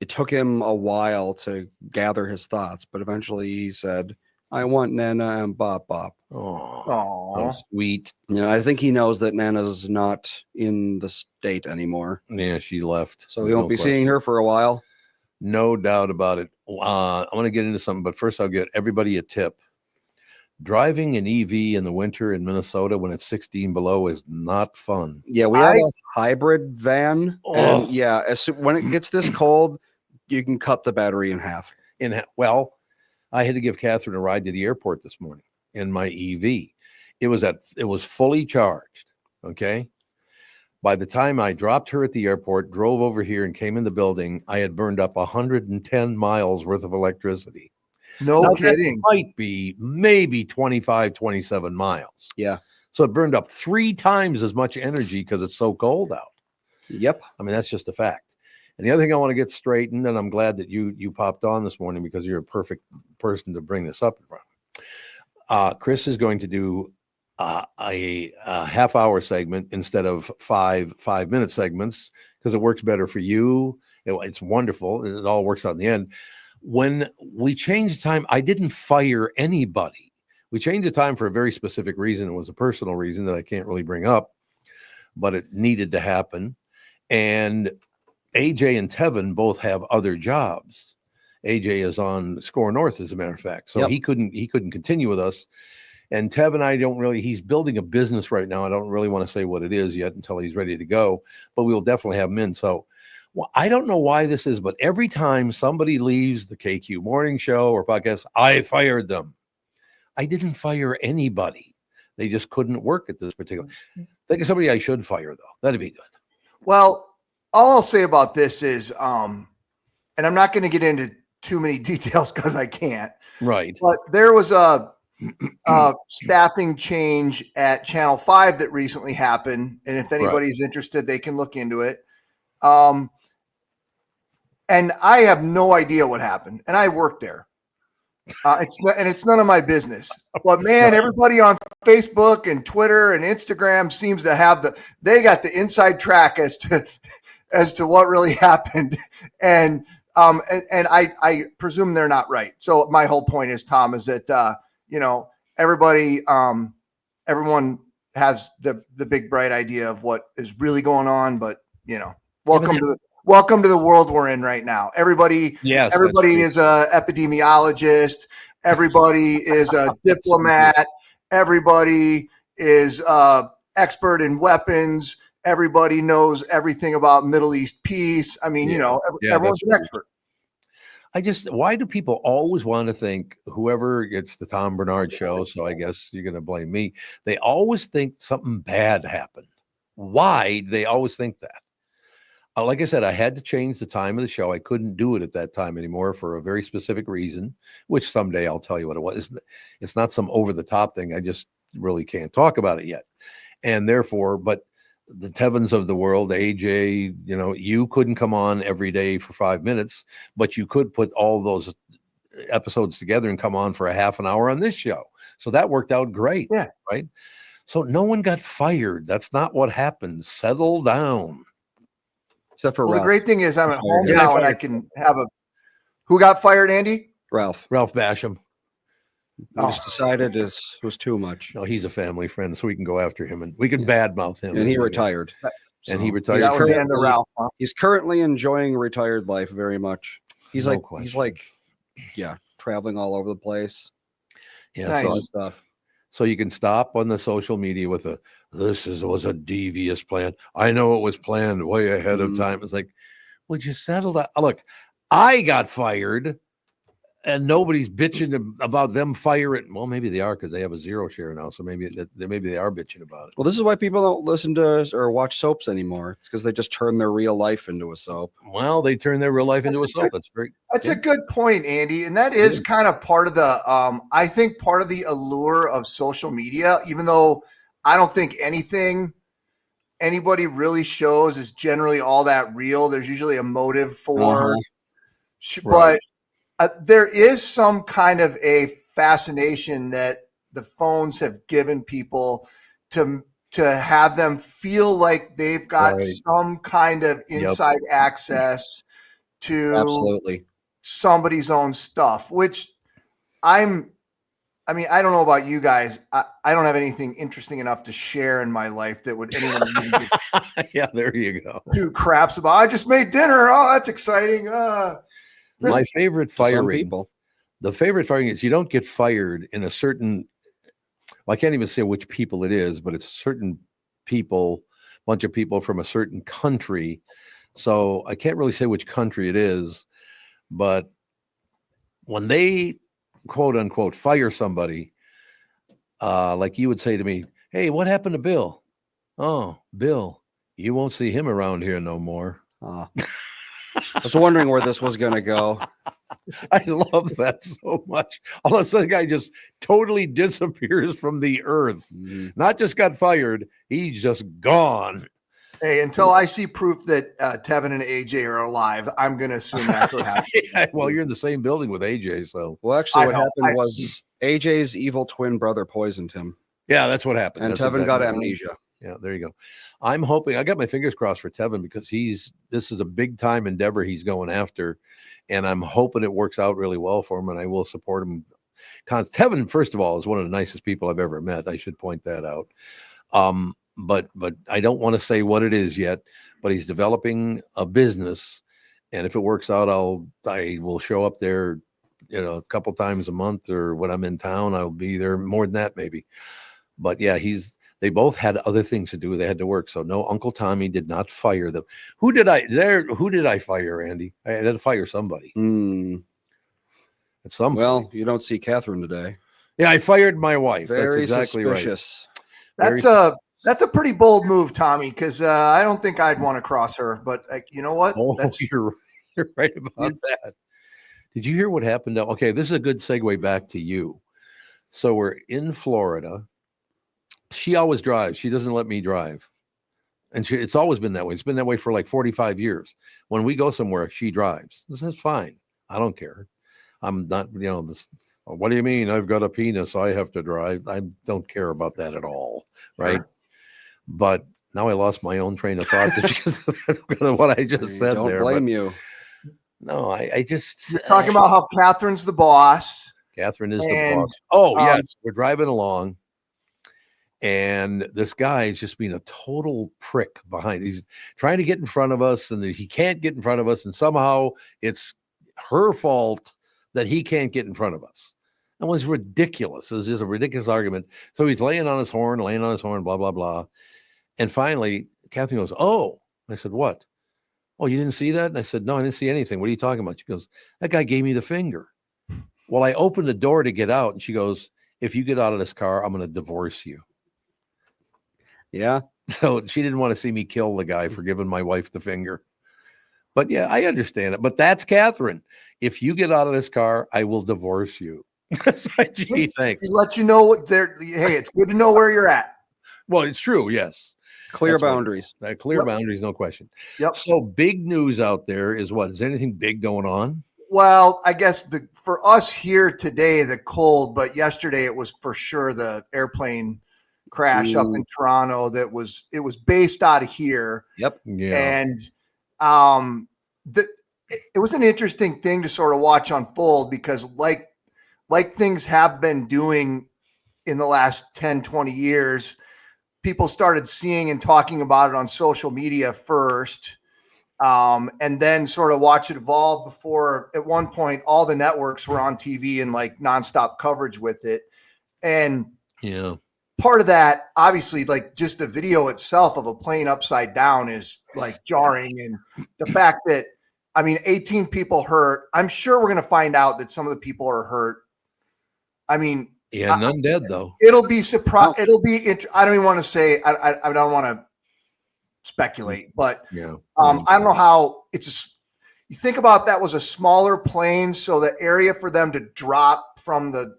it took him a while to gather his thoughts, but eventually he said, I want Nana and Bop Bop. Oh, so sweet. I think he knows that Nana's not in the state anymore. Yeah, she left. So he won't be seeing her for a while. No doubt about it. I'm going to get into something, but first I'll get everybody a tip. Driving an EV in the winter in Minnesota when it's 16 below is not fun. Yeah, we have a hybrid van. And yeah, when it gets this cold, you can cut the battery in half. Well, I had to give Catherine a ride to the airport this morning in my EV. It was fully charged. Okay. By the time I dropped her at the airport, drove over here and came in the building, I had burned up 110 miles worth of electricity. No kidding. That might be maybe 25, 27 miles. Yeah. So it burned up 3 times as much energy because it's so cold out. Yep. I mean, that's just a fact. And the other thing I want to get straightened, and I'm glad that you popped on this morning because you're a perfect person to bring this up in front. Chris is going to do a half-hour segment instead of 5-minute segments because it works better for you. It's wonderful. It all works out in the end. When we changed time, I didn't fire anybody. We changed the time for a very specific reason. It was a personal reason that I can't really bring up, but it needed to happen. And AJ and Tevin both have other jobs. AJ is on Score North, as a matter of fact. So he couldn't continue with us. And Tevin, he's building a business right now. I don't really want to say what it is yet until he's ready to go, but we'll definitely have him in. So I don't know why this is, but every time somebody leaves the KQ morning show or podcast, I fired them. I didn't fire anybody. They just couldn't work at this particular. Think of somebody I should fire, though. That'd be good. Well, all I'll say about this is, and I'm not going to get into too many details because I can't. Right. But there was a staffing change at Channel 5 that recently happened. And if anybody's interested, they can look into it. And I have no idea what happened. And I worked there. It's none of my business. But man, everybody on Facebook and Twitter and Instagram seems to have they got the inside track as to what really happened. And I presume they're not right. So my whole point is, Tom, is that everyone has the big bright idea of what is really going on, but welcome to the world we're in right now. Everybody is a epidemiologist. Everybody is a diplomat. Everybody is expert in weapons. Everybody knows everything about Middle East peace. I mean, everyone's an expert. why do people always want to think whoever gets the Tom Bernard show? So I guess you're going to blame me. They always think something bad happened. Why they always think that? Like I said, I had to change the time of the show. I couldn't do it at that time anymore for a very specific reason, which someday I'll tell you what it was. It's not some over the top thing. I just really can't talk about it yet. And therefore, but the Tevins of the world, AJ, you couldn't come on every day for 5 minutes, but you could put all those episodes together and come on for a half an hour on this show. So that worked out great. Yeah. Right. So no one got fired. That's not what happened. Settle down. Except for Well, the Ralph. great thing is I'm at home Yeah, now and I fired. can have a. Who got fired, Andy? Ralph. Ralph Basham. We just decided it was too much. No, he's a family friend, so we can go after him and we can badmouth him. And he retired. And he So, retired. That was the end of currently- Ralph. Huh? He's currently enjoying retired life very much. He's No like question. he's like, yeah, traveling all over the place. Yeah, Nice. All so, that stuff. so you can stop on the social media with was a devious plan. I know it was planned way ahead of Mhm. time. It's like, would you settle that? Look, I got fired and nobody's bitching about them firing. Well, maybe they are because they have a zero share now. So maybe they are bitching about it. Well, this is why people don't listen to or watch soaps anymore. It's because they just turn their real life into a soap. Well, they turn their real life into a That's a soap. That's great. That's Yeah. a good point, Andy. And that is kind of part of the, I think part of the allure of social media, even though I don't think anything anybody really shows is generally all that real. There's usually a motive for, Right. but there is some kind of a fascination that the phones have given people to have them feel like they've got Right. some kind of inside access to Absolutely. somebody's own stuff, which I mean, I don't know about you guys. I don't have anything interesting enough to share in my life that would anyone really give Yeah, there you go. two craps about. I just made dinner. Oh, that's exciting. My favorite To some firing. people. The favorite firing is you don't get fired in a certain, well, I can't even say which people it is, but it's certain people, bunch of people from a certain country. So I can't really say which country it is, but when they quote unquote fire somebody, like you would say to me, hey, what happened to Bill? Oh, Bill, you won't see him around here no more. I was wondering where this was going to go. I love that so much. All of a sudden, the guy just totally disappears from the earth. Mhm. Not just got fired, he's just gone. Hey, until I see proof that Tevin and AJ are alive, I'm going to assume that's what happened. Yeah, well, you're in the same building with AJ, so Well, actually, I what know. happened was AJ's evil twin brother poisoned him, yeah, that's what happened. and That's Tevin exactly got what- amnesia. Yeah, there you go. I'm hoping I got my fingers crossed for Tevin because this is a big time endeavor he's going after, and I'm hoping it works out really well for him, and I will support him. Tevin, first of all, is one of the nicest people I've ever met. I should point that out. But I don't want to say what it is yet. But he's developing a business, and if it works out, I will show up there, a couple times a month, or when I'm in town, I'll be there more than that maybe. But yeah, they both had other things to do. They had to work. So no, Uncle Tommy did not fire them. Who did I fire, Andy? I had to fire somebody at some Well, point. you don't see Catherine today. Yeah, I fired my wife. Very That's exactly suspicious. That's a pretty bold move, Tommy, because I don't think I'd want to cross her. But you know what? right. Oh, That's you're right about that. Did you hear what happened? Okay, this is a good segue back to you. So we're in Florida. She always drives. She doesn't let me drive. And it's always been that way. It's been that way for like 45 years. When we go somewhere, she drives. That's fine. I don't care. I'm not, this. What do you mean? I've got a penis. I have to drive. I don't care about that at all. Right. Sure. But now I lost my own train of thought because of what I just said Don't there. blame but you. no, I just you're talking about how Catherine's the boss. Catherine is the And, boss. Oh, um, yes. We're driving along. And this guy is just being a total prick behind. He's trying to get in front of us, and he can't get in front of us. And somehow it's her fault that he can't get in front of us. That was ridiculous. It was just a ridiculous argument. So he's laying on his horn, blah, blah, blah. And finally, Catherine goes, oh, I said, what? Oh, you didn't see that? And I said, no, I didn't see anything. What are you talking about? She goes, that guy gave me the finger. Well, I opened the door to get out, and she goes, if you get out of this car, I'm going to divorce you. Yeah. So she didn't want to see me kill the guy for giving my wife the finger. But yeah, I understand it. But that's Catherine. If you get out of this car, I will divorce you. So, gee, thanks. It lets you know what they're. Hey, it's good to know where you're at. Well, it's true. Yes. Clear That's right. boundaries. Clear Yep. boundaries, no question. Yep. So big news out there is what? Is there anything big going on? Well, I guess for us here today, the cold, but yesterday it was for sure the airplane crash up in Toronto. It was based out of here. Yep. Yeah. And it was an interesting thing to sort of watch unfold because like things have been doing in the last 10, 20 years, people started seeing and talking about it on social media first, and then sort of watch it evolve before at one point all the networks were on TV and like nonstop coverage with it. And Yeah. part of that, obviously, like just the video itself of a plane upside down is like jarring. And the fact that, 18 people hurt, I'm sure we're going to find out that some of the people are hurt. Yeah, none dead though. It'll be surprise. It'll be. I don't even want to say. I don't want to speculate, but Yeah. I don't know how it's. You think about that was a smaller plane, so the area for them to drop from the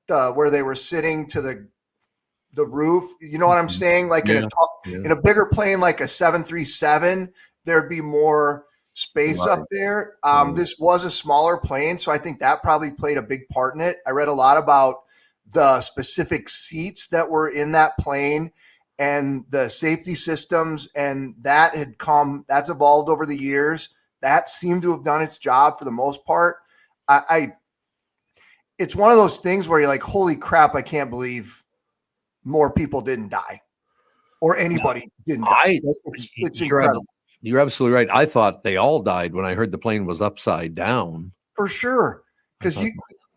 where they were sitting to the roof. You know what I'm saying? Like in a bigger plane, like a 737, there'd be more space up there. This was a smaller plane, so I think that probably played a big part in it. I read a lot about the specific seats that were in that plane and the safety systems, and that's evolved over the years. That seemed to have done its job for the most part. It's one of those things where you're like, holy crap, I can't believe more people didn't die or anybody didn't die. It's incredible. You're absolutely right. I thought they all died when I heard the plane was upside down. For sure. Because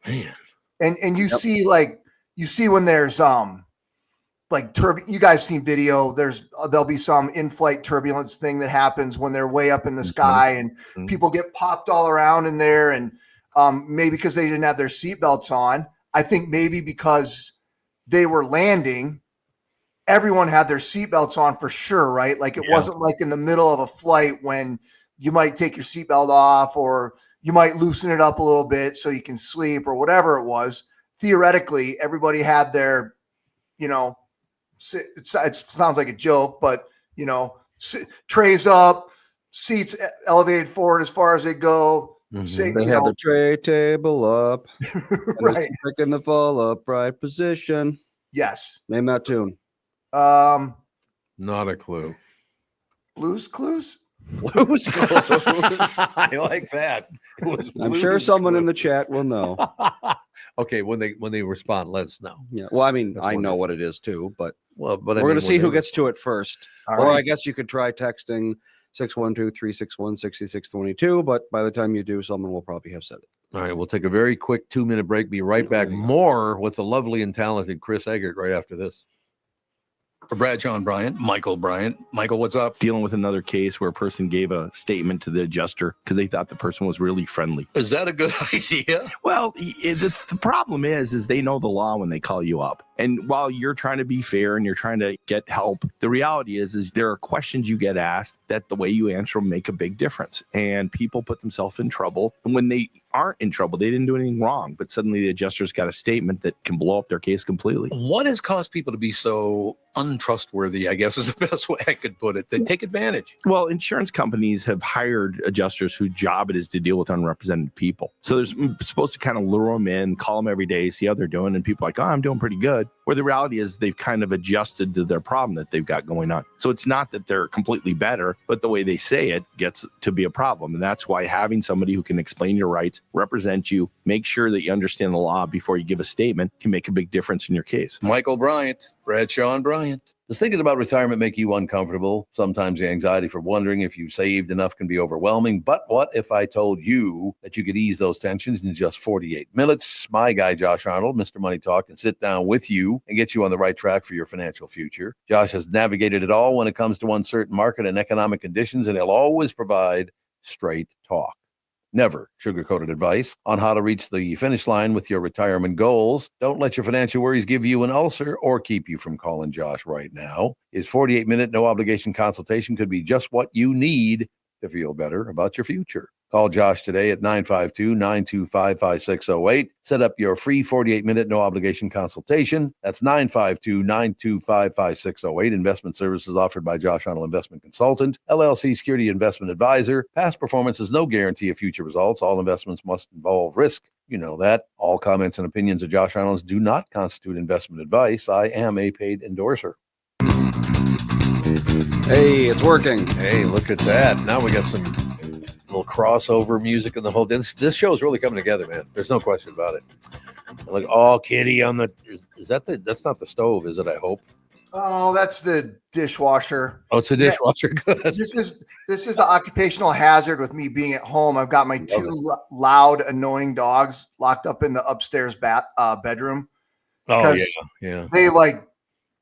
man. And you see when there's you guys seen video, there'll be some in-flight turbulence thing that happens when they're way up in the sky and people get popped all around in there, and maybe because they didn't have their seatbelts on. I think maybe because they were landing, everyone had their seatbelts on for sure, right? Like it wasn't like in the middle of a flight when you might take your seatbelt off or you might loosen it up a little bit so you can sleep or whatever it was. Theoretically, everybody had their, it sounds like a joke, but, trays up, seats elevated forward as far as they go. They have the tray table up, right? In the full upright position. Yes. Name that tune. Not a clue. Blues Clues. Blues Clues. I like that. I'm sure someone in the chat will know. Okay, when they respond, let us know. Yeah. Well, I know what it is too, but we're going to see who gets to it first. Or right. I guess you could try texting 612-361-6622, but by the time you do, someone will probably have said it. All right, we'll take a very quick 2-minute break. Be right back. More with the lovely and talented Chris Eggert right after this. Brad John Bryant, Michael Bryant. Michael, what's up? Dealing with another case where a person gave a statement to the adjuster because they thought the person was really friendly. Is that a good idea? Well, the problem is they know the law when they call you up. And while you're trying to be fair and you're trying to get help, the reality is there are questions you get asked that the way you answer them make a big difference. And people put themselves in trouble. And when they aren't in trouble, they didn't do anything wrong, but suddenly the adjuster's got a statement that can blow up their case completely. What has caused people to be so untrustworthy, I guess is the best way I could put it? They take advantage. Well, insurance companies have hired adjusters whose job it is to deal with unrepresented people. So they're supposed to kind of lure them in, call them every day, see how they're doing. And people are like, oh, I'm doing pretty good. Where the reality is they've kind of adjusted to their problem that they've got going on. So it's not that they're completely better, but the way they say it gets to be a problem. And that's why having somebody who can explain your rights, represent you, make sure that you understand the law before you give a statement can make a big difference in your case. Michael Bryant, Bradshaw and Bryant. Does thinking about retirement make you uncomfortable? Sometimes the anxiety for wondering if you've saved enough can be overwhelming. But what if I told you that you could ease those tensions in just 48 minutes? My guy, Josh Arnold, Mr. Money Talk, can sit down with you and get you on the right track for your financial future. Josh has navigated it all when it comes to uncertain market and economic conditions, and he'll always provide straight talk. Never sugar-coated advice on how to reach the finish line with your retirement goals. Don't let your financial worries give you an ulcer or keep you from calling Josh right now. His 48-minute no-obligation consultation could be just what you need to feel better about your future. Call Josh today at 952-925-5608. Set up your free 48-minute no-obligation consultation. That's 952-925-5608. Investment services offered by Josh Arnold Investment Consultant, LLC Security Investment Advisor. Past performance is no guarantee of future results. All investments must involve risk. You know that. All comments and opinions of Josh Arnold do not constitute investment advice. I am a paid endorser. Hey, it's working. Hey, look at that. Now we got some little crossover music and the whole this show is really coming together, man. There's no question about it. Like, oh, Kitty on the is that that's not the stove, is it? I hope. Oh, that's the dishwasher. Oh, it's a dishwasher. Yeah. Good. This is the occupational hazard with me being at home. I've got my two loud, annoying dogs locked up in the upstairs bedroom. Oh yeah. They like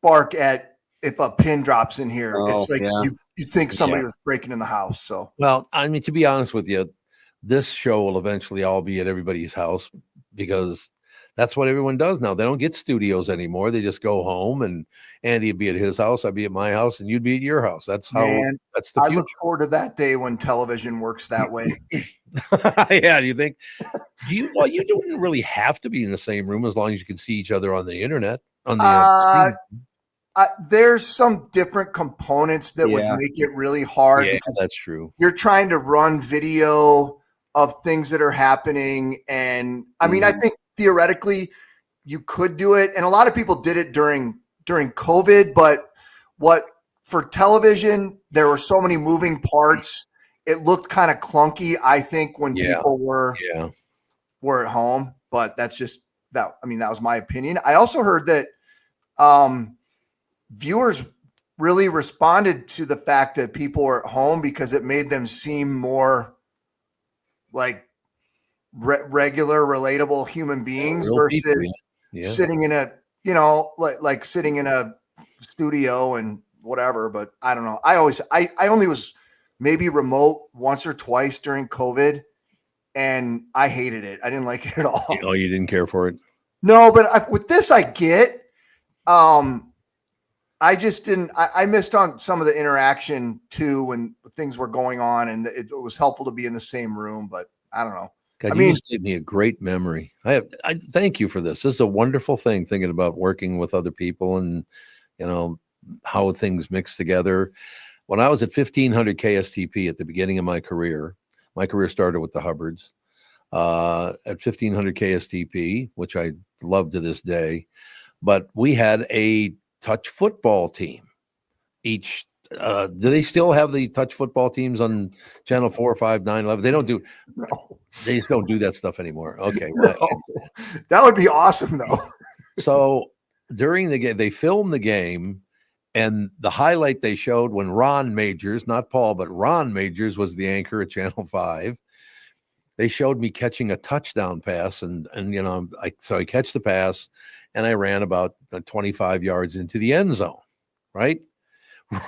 bark at if a pin drops in here. Oh, it's like you think somebody was breaking in the house. So well, I mean, to be honest with you, this show will eventually all be at everybody's house because that's what everyone does now. They don't get studios anymore. They just go home, and Andy would be at his house, I'd be at my house, and you'd be at your house. That's how. Man, that's the I future. look forward to that day when television works that way. Yeah. Do you think? You don't really have to be in the same room as long as you can see each other on the internet. On the there's some different components that would make it really hard. Yeah, because that's true. You're trying to run video of things that are happening. And I mean, I think theoretically you could do it. And a lot of people did it during COVID, but for television, there were so many moving parts. It looked kind of clunky, I think, when people were at home, but that's just that. I mean, that was my opinion. I also heard that, viewers really responded to the fact that people were at home because it made them seem more like regular, relatable human beings versus sitting in a, like sitting in a studio and whatever. But I don't know. I only was maybe remote once or twice during COVID, and I hated it. I didn't like it at all. Oh, you didn't care for it? No, but with this, I get. I just didn't. I missed on some of the interaction too when things were going on, and it was helpful to be in the same room. But I don't know. God, you just gave me a great memory. I thank you for this. This is a wonderful thing, thinking about working with other people and how things mix together. When I was at 1500 KSTP at the beginning of my career started with the Hubbards at 1500 KSTP, which I love to this day. But we had a touch football team. Each do they still have the touch football teams on channel 4, 5, 9, 11? They don't do. No, they just don't do that stuff anymore. Okay, no. That would be awesome though. So during the game, they filmed the game, and the highlight they showed when Ron Majors, not Paul, but Ron Majors was the anchor at channel 5. They showed me catching a touchdown pass, and I catch the pass, and I ran about 25 yards into the end zone, right?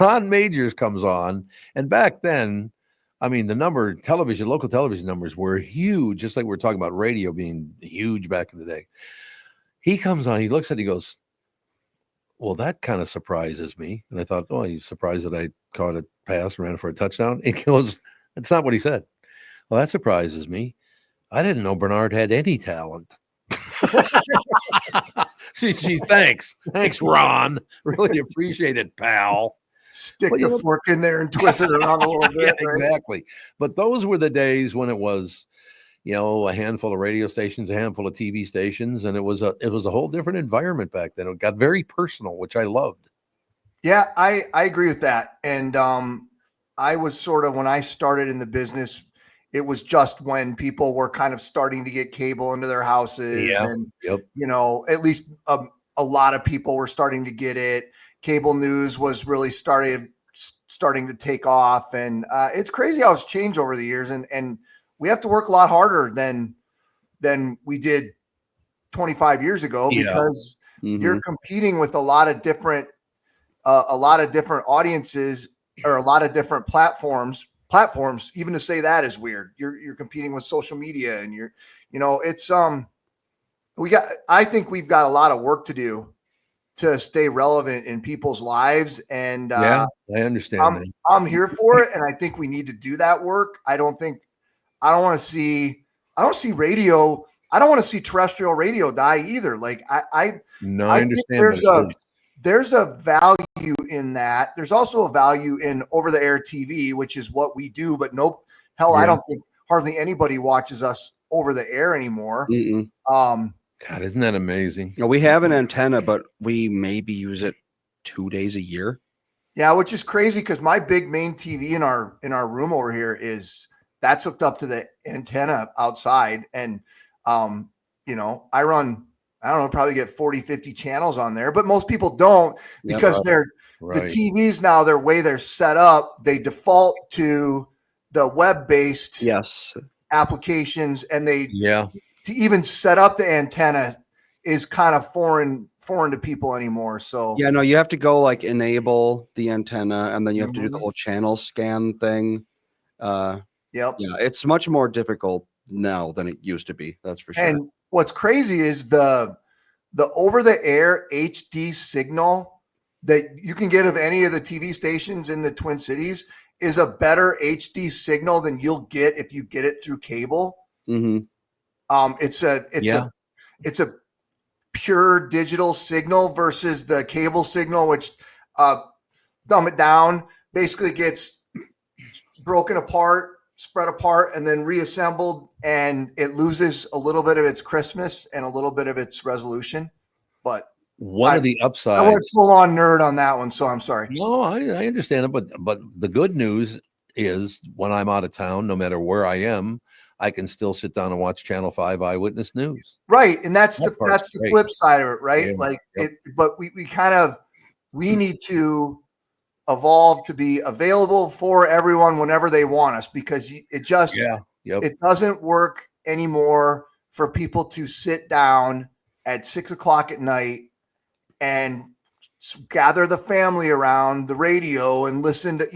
Ron Majors comes on, and back then, I mean, local television numbers were huge, just like we were talking about radio being huge back in the day. He comes on, he looks at it, he goes, well, that kind of surprises me. And I thought, oh, he's surprised that I caught a pass and ran for a touchdown. He goes, that's not what he said. Well, that surprises me. I didn't know Bernard had any talent. Gee, thanks. Thanks, Ron. Really appreciate it, pal. Stick the fork in there and twist it around a little bit. Yeah, right? exactly. But those were the days when it was, a handful of radio stations, a handful of TV stations, and it was a whole different environment back then. It got very personal, which I loved. Yeah, I agree with that. And I was sort of, when I started in the business, it was just when people were kind of starting to get cable into their houses, and at least a lot of people were starting to get it. Cable news was really starting to take off, and it's crazy how it's changed over the years. And we have to work a lot harder than we did 25 years ago because you're competing with a lot of different audiences or a lot of different platforms. Even to say that is weird. You're competing with social media, and it's I think we've got a lot of work to do to stay relevant in people's lives. And I understand that. I'm here for it. And I think we need to do that work. I don't want to see radio. I don't want to see terrestrial radio die either. Like I understand. There's a value in that. There's also a value in over-the-air TV, which is what we do. But I don't think hardly anybody watches us over the air anymore. God, isn't that amazing? We have an antenna, but we maybe use it 2 days a year. Yeah, which is crazy because my big main TV in our room over here that's hooked up to the antenna outside, and I run. I don't know, probably get 40, 50 channels on there, but most people don't because the TVs now, the way they're set up, they default to the web-based applications, and to even set up the antenna is kind of foreign to people anymore. So you have to go like enable the antenna, and then you have to do the whole channel scan thing. It's much more difficult now than it used to be. That's for sure. And what's crazy is the over-the-air HD signal that you can get of any of the TV stations in the Twin Cities is a better HD signal than you'll get if you get it through cable. It's a pure digital signal versus the cable signal, which dumb it down, basically gets broken apart, spread apart, and then reassembled, and it loses a little bit of its crispness and a little bit of its resolution. But one of the upsides, I went full on nerd on that one, so I'm sorry. No, I understand it, but the good news is when I'm out of town, no matter where I am, I can still sit down and watch Channel 5 Eyewitness News. Right, and that's the flip side of it, right? But we need to evolve to be available for everyone whenever they want us, because it doesn't work anymore for people to sit down at 6 o'clock at night and gather the family around the radio and listen to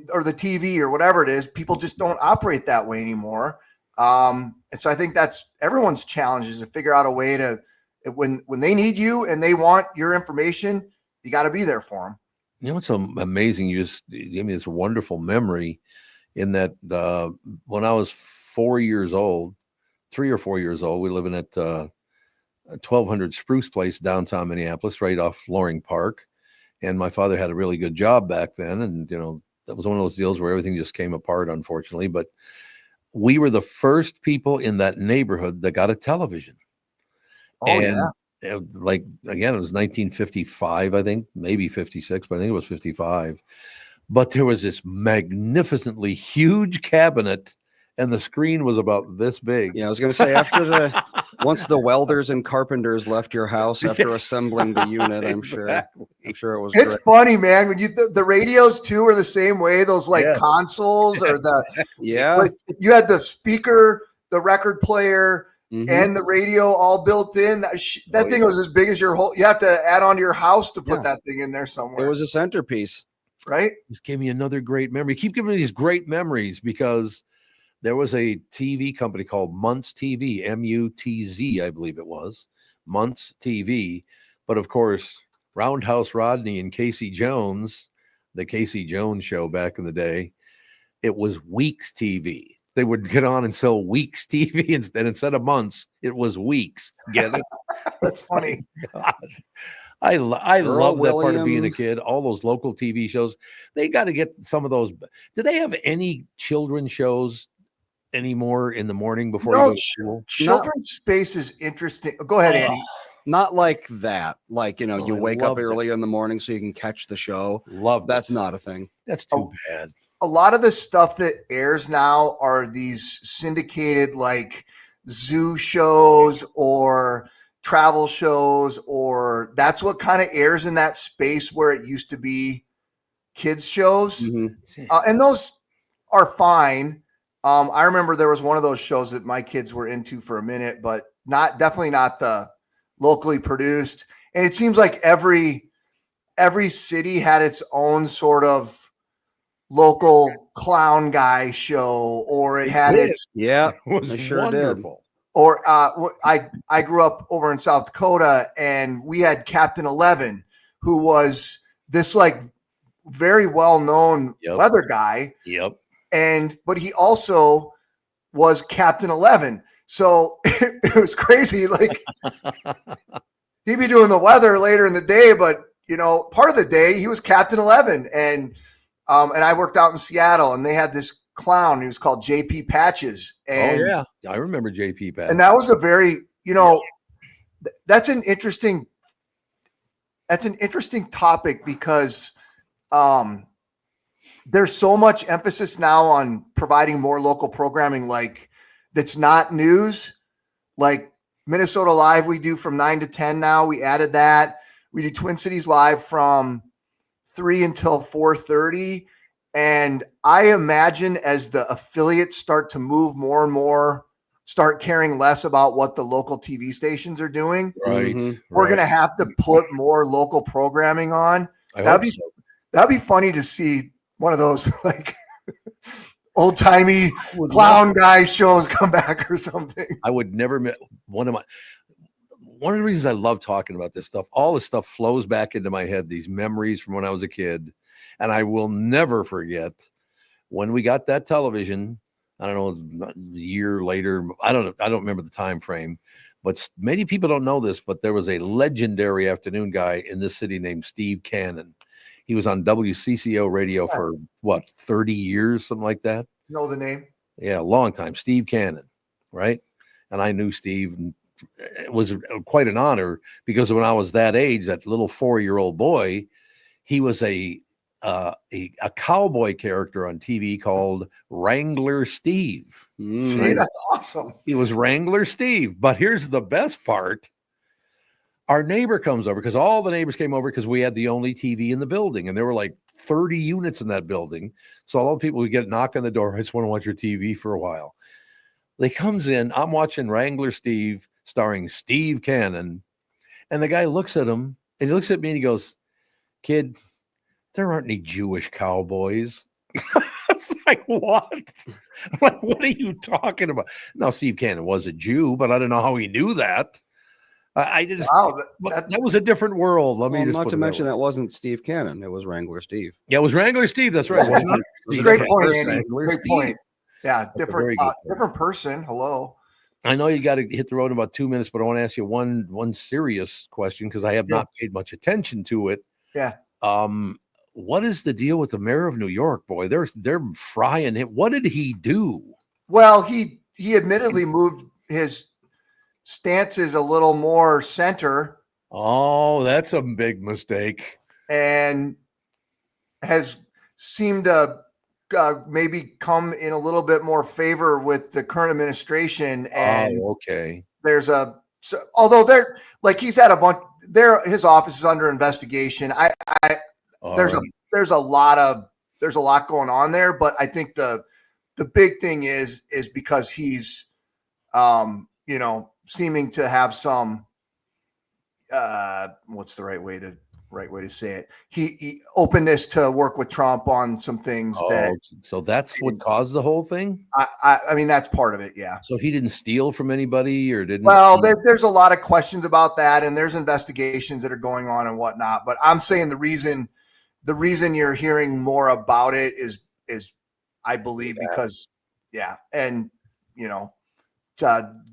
or the TV or whatever it is. People just don't operate that way anymore. And so I think that's everyone's challenge, is to figure out a way to, when they need you and they want your information, you got to be there for them. It's amazing. You just gave me this wonderful memory in that when I was 3 or 4 years old, we were living at 1200 Spruce Place, downtown Minneapolis, right off Loring Park. And my father had a really good job back then. And, that was one of those deals where everything just came apart, unfortunately. But we were the first people in that neighborhood that got a television. Like, again, it was 1955, I think, maybe 56, but I think it was 55. But there was this magnificently huge cabinet, and the screen was about this big. Yeah, I was going to say, once the welders and carpenters left your house after assembling the unit, I'm sure it was. It's funny, man. When the radios too are the same way. Those consoles or like, you had the speaker, the record player, and the radio all built in. That thing was as big as your whole. You have to add on to your house to put that thing in there somewhere. It was a centerpiece, right? Just gave me another great memory. Keep giving me these great memories, because there was a TV company called Muntz TV, MUTZ, I believe it was, Muntz TV. But of course, Roundhouse Rodney and Casey Jones, the Casey Jones show back in the day, it was Weeks TV. They would get on and sell Weeks TV instead of Months. It was Weeks. Get it? That's funny. God. I love that part of being a kid. All those local TV shows. They got to get some of those. Do they have any children's shows anymore in the morning before you go to school? Children's Space is interesting. Go ahead, Andy. Not like that. Like, you wake up early in the morning so you can catch the show. That's not a thing. That's too bad. A lot of the stuff that airs now are these syndicated like zoo shows or travel shows, or that's what kind of airs in that space where it used to be kids shows. And those are fine. I remember there was one of those shows that my kids were into for a minute, but definitely not the locally produced. And it seems like every city had its own sort of local clown guy show, or it had its Yeah, It was they sure did. wonderful. or I grew up over in South Dakota, and we had Captain 11, who was this like very well-known Yep. weather guy, Yep. but he also was Captain 11. So it was crazy. Like he'd be doing the weather later in the day, but part of the day he was Captain 11. And I worked out in Seattle, and they had this clown. He was called JP Patches. And, oh yeah, I remember JP Patches. and that was a very, that's an interesting topic, because there's so much emphasis now on providing more local programming, like that's not news. Like Minnesota Live, we do from 9 to 10 now. We added that. We do Twin Cities Live from 3 until 4:30. And I imagine as the affiliates start to move more and more, start caring less about what the local TV stations are doing, Right. we're going to have to put more local programming on. That'd be funny to see one of those like old timey clown guy shows come back or something. I would never met one of the reasons I love talking about this stuff. All this stuff flows back into my head, these memories from when I was a kid. And I will never forget when we got that television. I don't know, a year later. I don't remember the time frame, but many people don't know this, but there was a legendary afternoon guy in this city named Steve Cannon. He was on WCCO radio for 30 years, something like that. Know the name? Yeah, a long time. Steve Cannon, right? And I knew Steve. And it was quite an honor, because when I was that age, that little 4-year-old boy, he was a cowboy character on TV called Wrangler Steve. See, that's awesome. He was Wrangler Steve. But here's the best part. Our neighbor comes over, because all the neighbors came over because we had the only TV in the building, and there were like 30 units in that building. So all the people would get knock on the door. I just want to watch your TV for a while. They comes in. I'm watching Wrangler Steve starring Steve Cannon. And the guy looks at him, and he looks at me, and he goes, "Kid, there aren't any Jewish cowboys." It's like, what? I'm like, what are you talking about? Now, Steve Cannon was a Jew, but I don't know how he knew that. I just, that was a different world. Let me just not to mention that wasn't Steve Cannon. It was Wrangler Steve. Yeah, it was Wrangler Steve. That's right. Great point, Andy. Great point. Yeah, different person. Hello. I know you got to hit the road in about 2 minutes, but I want to ask you one serious question, because I have not paid much attention to it. Yeah. What is the deal with the mayor of New York, boy? They're frying him. What did he do? Well, he admittedly moved his stances a little more center. Oh, that's a big mistake. And has seemed to maybe come in a little bit more favor with the current administration. And okay. Although he's had a bunch his office is under investigation. There's a lot going on there, but I think the big thing is because he's seeming to have some what's the right way to say it? He openness to work with Trump on some things. So that's what caused the whole thing? I mean, that's part of it. Yeah. So he didn't steal from anybody, or didn't? Well, there's a lot of questions about that, and there's investigations that are going on and whatnot. But I'm saying the reason you're hearing more about it is I believe because and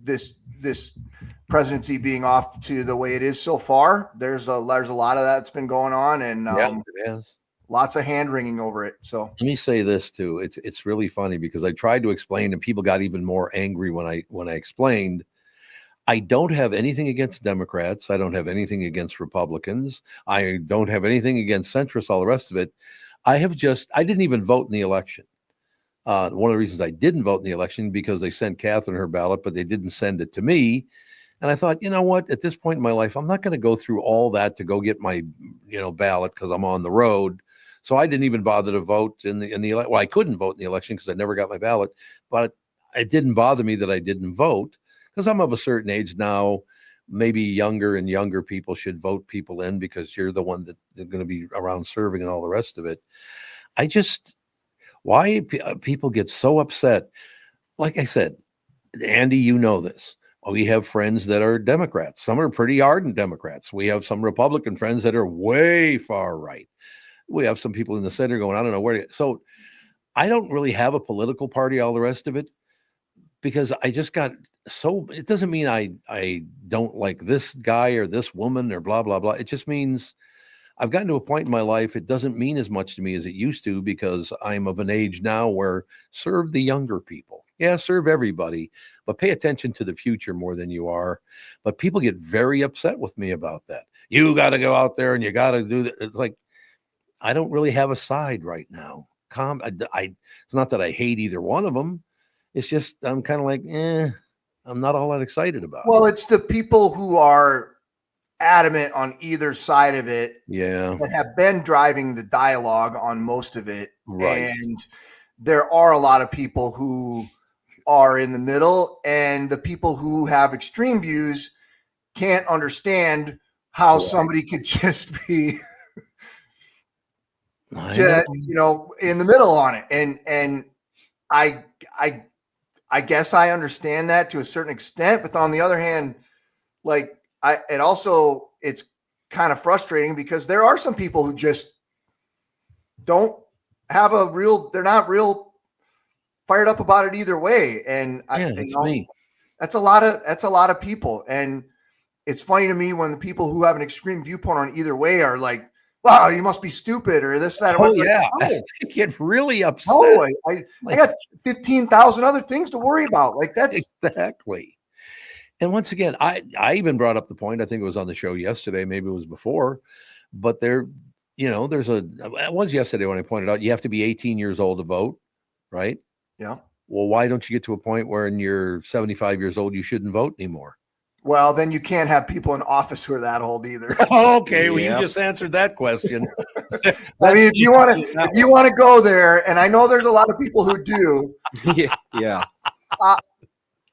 this presidency being off to the way it is so far, there's a lot of that's been going on, and it has. Lots of hand wringing over it. So let me say this too. It's really funny, because I tried to explain, and people got even more angry when I explained. I don't have anything against Democrats. I don't have anything against Republicans. I don't have anything against centrists, all the rest of it. I didn't even vote in the election. One of the reasons I didn't vote in the election, because they sent Catherine her ballot, but they didn't send it to me. And I thought, you know what, at this point in my life, I'm not going to go through all that to go get my, ballot because I'm on the road. So I didn't even bother to vote in the election. Well, I couldn't vote in the election because I never got my ballot, but it didn't bother me that I didn't vote because I'm of a certain age now. Maybe younger and younger people should vote people in because you're the one that they're going to be around serving and all the rest of it. Why people get so upset? Like I said, Andy, you know this. We have friends that are Democrats. Some are pretty ardent Democrats. We have some Republican friends that are way far right. We have some people in the center going, I don't know where. So I don't really have a political party, all the rest of it, because I just got it doesn't mean I don't like this guy or this woman or blah, blah, blah. It just means I've gotten to a point in my life. It doesn't mean as much to me as it used to because I'm of an age now where serve the younger people. Yeah, serve everybody, but pay attention to the future more than you are. But people get very upset with me about that. You got to go out there and you got to do that. It's like, I don't really have a side right now. It's not that I hate either one of them. It's just, I'm kind of like, I'm not all that excited about it. Well, it's the people who are adamant on either side of it. Yeah. That have been driving the dialogue on most of it. Right. And there are a lot of people who are in the middle, and the people who have extreme views can't understand how somebody could just be in the middle on it. And I guess I understand that to a certain extent, but on the other hand, it's kind of frustrating because there are some people who just don't have they're not real fired up about it either way. And that's a lot of people. And it's funny to me when the people who have an extreme viewpoint on either way are like, wow, you must be stupid or this, that. Oh, yeah. I get really upset. No, I got 15,000 other things to worry about. Like that's exactly. And once again, I even brought up the point, I think it was on the show yesterday, maybe it was before, but it was yesterday when I pointed out you have to be 18 years old to vote, right? Yeah. Well, why don't you get to a point where when you're 75 years old, you shouldn't vote anymore? Well, then you can't have people in office who are that old either. Okay, well, you just answered that question. I mean, if you want to go there, and I know there's a lot of people who do. Yeah.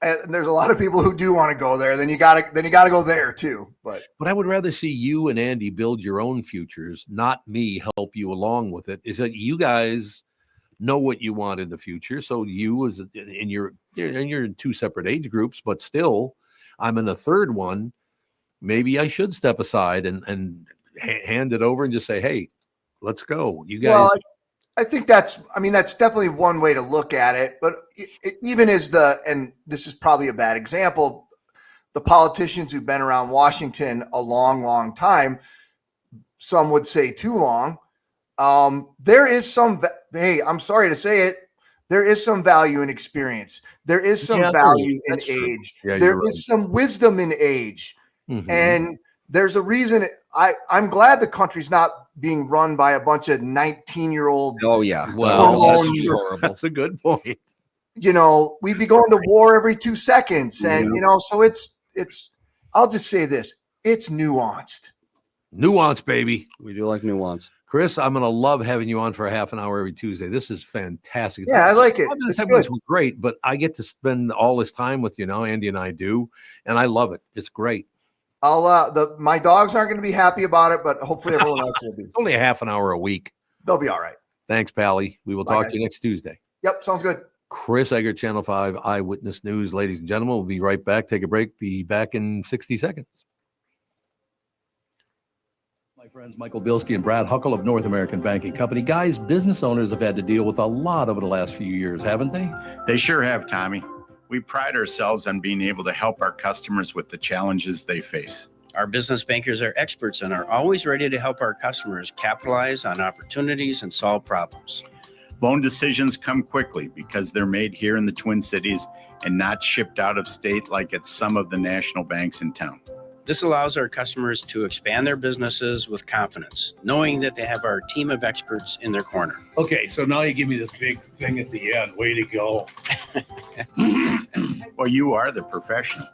And there's a lot of people who do want to go there. Then you gotta go there too. But I would rather see you and Andy build your own futures, not me help you along with it. Is that you guys know what you want in the future? So you, as in you're in two separate age groups, but still, I'm in a third one. Maybe I should step aside and hand it over and just say, "Hey, let's go." You guys. Well, I think that's definitely one way to look at it. But even as and this is probably a bad example, the politicians who've been around Washington a long, long time, some would say too long. There is some, I'm sorry to say it, there is some value in experience. There is some value in age. Yeah, there is some wisdom in age. Mm-hmm. And there's a reason I'm glad the country's not being run by a bunch of 19-year-old. Oh yeah. Well, that's horrible. That's a good point. We'd be going to war every 2 seconds. And, so it's, I'll just say this. It's nuanced. Nuance, baby. We do like nuance. Chris, I'm going to love having you on for a half an hour every Tuesday. This is fantastic. Yeah, I like it. This was great, but I get to spend all this time with you now. Andy and I do, and I love it. It's great. My dogs aren't going to be happy about it, but hopefully everyone else will be. It's only a half an hour a week. They'll be all right. Thanks, Pally. We will talk to you next Tuesday. Yep, sounds good. Chris Eggert, Channel 5 Eyewitness News. Ladies and gentlemen, we'll be right back. Take a break. Be back in 60 seconds. My friends Michael Bilski and Brad Huckle of North American Banking Company. Guys, business owners have had to deal with a lot over the last few years, haven't they? They sure have, Tommy. We pride ourselves on being able to help our customers with the challenges they face. Our business bankers are experts and are always ready to help our customers capitalize on opportunities and solve problems. Loan decisions come quickly because they're made here in the Twin Cities and not shipped out of state like at some of the national banks in town. This allows our customers to expand their businesses with confidence, knowing that they have our team of experts in their corner. Okay, so now you give me this big thing at the end. Way to go. Well, you are the professional.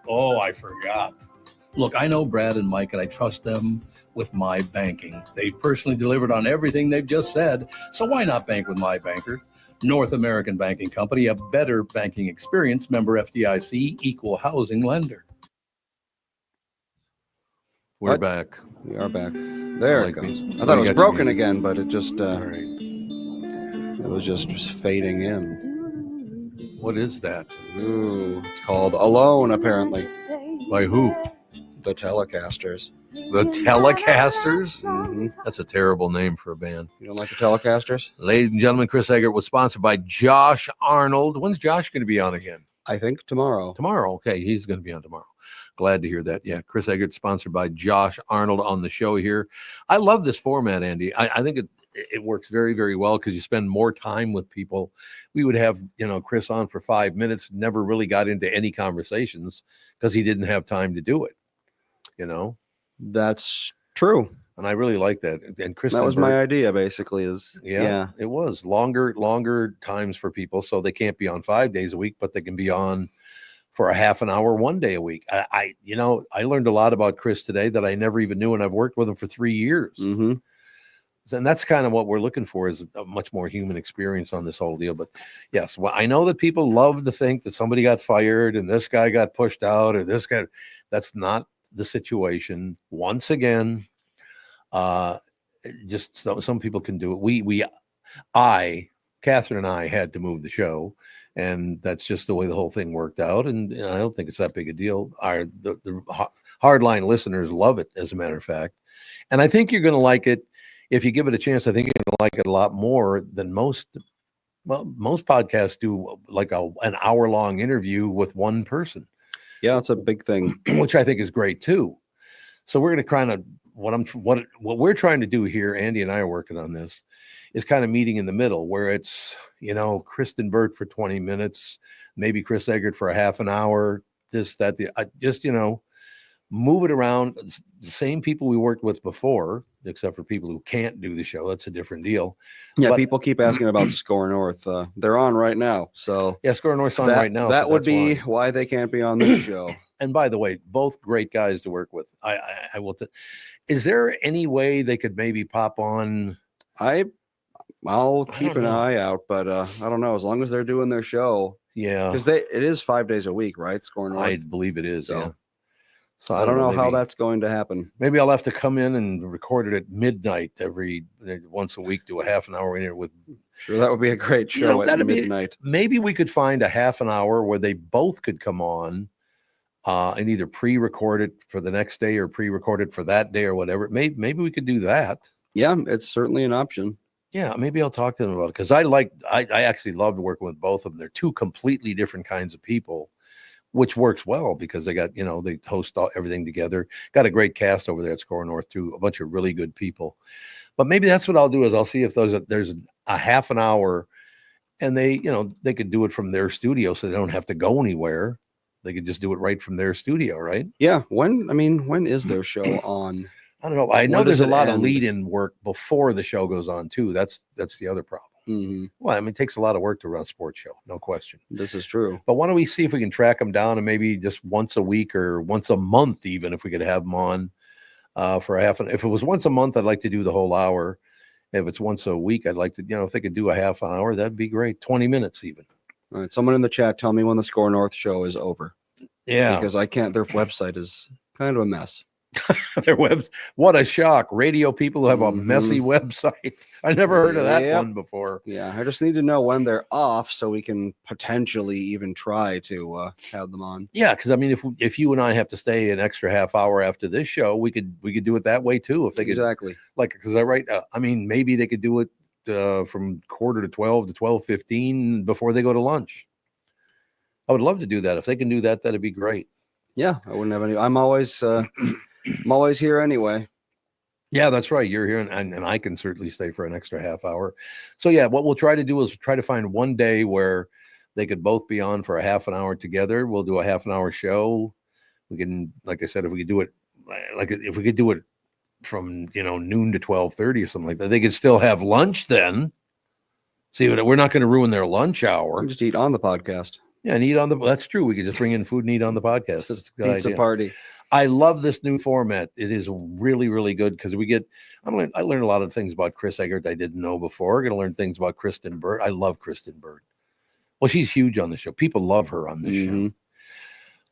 Oh, I forgot. Look, I know Brad and Mike, and I trust them with my banking. They've personally delivered on everything they've just said. So why not bank with my banker? North American Banking Company, a better banking experience, member FDIC, equal housing lender. We're What? back. We are back. There I it like goes. these. I thought it You was got broken your- again, but it just All right. it was just fading in. What is that? Ooh, it's called Alone, apparently. By who? The Telecasters. The Telecasters? hmm That's a terrible name for a band. You don't like the Telecasters? Ladies and gentlemen, Chris Eggert was sponsored by Josh Arnold. When's Josh going to be on again? I think tomorrow. Tomorrow. Okay, he's going to be on tomorrow. Glad to hear that. Yeah, Chris Eggert sponsored by Josh Arnold on the show here. I love this format, Andy. I think it works very, very well because you spend more time with people. We would have, Chris on for 5 minutes, never really got into any conversations because he didn't have time to do it, That's true. And I really like that. And Kristen That was my Berg- idea, basically. Yeah. It was longer times for people. So they can't be on 5 days a week, but they can be on for a half an hour, 1 day a week. I learned a lot about Chris today that I never even knew. And I've worked with him for 3 years. Mm-hmm. And that's kind of what we're looking for, is a much more human experience on this whole deal. But yes, well, I know that people love to think that somebody got fired and this guy got pushed out or this guy. That's not the situation. Once again, just some people can do it. Catherine and I had to move the show, and that's just the way the whole thing worked out. And I don't think it's that big a deal. The hardline listeners love it, as a matter of fact. And I think you're going to like it. If you give it a chance, I think you're going to like it a lot more than most podcasts do, like an hour-long interview with one person. Yeah, it's a big thing. Which I think is great too. So we're going to kind of what we're trying to do here. Andy and I are working on this, is kind of meeting in the middle, where it's Kristen Burt for 20 minutes, maybe Chris Eggert for a half an hour. Move it around. The same people we worked with before, except for people who can't do the show. That's a different deal. Yeah, But- people keep asking about Score North. They're on right now, so Yeah, Score North's on right now. That so would that's be why. why they can't be on this show. And by the way, both great guys to work with. I will. Is there any way they could maybe pop on? I'll keep don't an know. eye out, but I don't know. As long as they're doing their show, Yeah, because it is 5 days a week, right? Score North. I believe it is. So, Yeah. So I don't know how maybe- that's going to happen. Maybe I'll have to come in and record it at midnight once a week, do a half an hour interview with. Sure, that would be a great show at that'd be- midnight. Maybe we could find a half an hour where they both could come on, and either pre-record it for the next day or pre-record it for that day or whatever. Maybe we could do that. Yeah, it's certainly an option. Yeah, maybe I'll talk to them about it, because I actually loved working with both of them. They're two completely different kinds of people, which works well because they got, they host everything together. Got a great cast over there at Score North too, a bunch of really good people. But maybe that's what I'll do, is I'll see if there's a half an hour, and they could do it from their studio, so they don't have to go anywhere. They could just do it right from their studio, right? Yeah. When is their show on? I don't know. I know When does there's a it lot of end? lead-in work before the show goes on too. That's the other problem. Mhm. Well, I mean, it takes a lot of work to run a sports show, no question. This is true. But why don't we see if we can track them down, and maybe just once a week or once a month, even if we could have them on for a half an. If it was once a month, I'd like to do the whole hour. If it's once a week, I'd like to, if they could do a half an hour, that'd be great. 20 minutes even. All right. Someone in the chat, tell me when the Score North show is over, Yeah. because I can't. Their website is kind of a mess. Their webs. What a shock. Radio people who have a Mhm. messy website. I never heard of that Yep. one before. Yeah, I just need to know when they're off so we can potentially even try to have them on. Yeah, because I mean, if you and I have to stay an extra half hour after this show, we could do it that way too. If they could, Exactly. because maybe they could do it from 11:45 to 12:15 before they go to lunch. I would love to do that. If they can do that, that'd be great. Yeah, I wouldn't have any. I'm always I'm always here anyway. Yeah, that's right. You're here, and I can certainly stay for an extra half hour. So yeah, what we'll try to do is try to find one day where they could both be on for a half an hour together. We'll do a half an hour show. We can, like I said, if we could do it from noon to 12:30 or something like that, they could still have lunch then. See, we're not going to ruin their lunch hour. We just eat on the podcast. Yeah, and eat on the. That's true. We could just bring in food and eat on the podcast. That's a good Pizza idea. party. I love this new format. It is really, really good because we get. I learned a lot of things about Chris Eggert I didn't know before. We're going to learn things about Kristen Bird. I love Kristen Bird. Well, she's huge on the show. People love her on this show.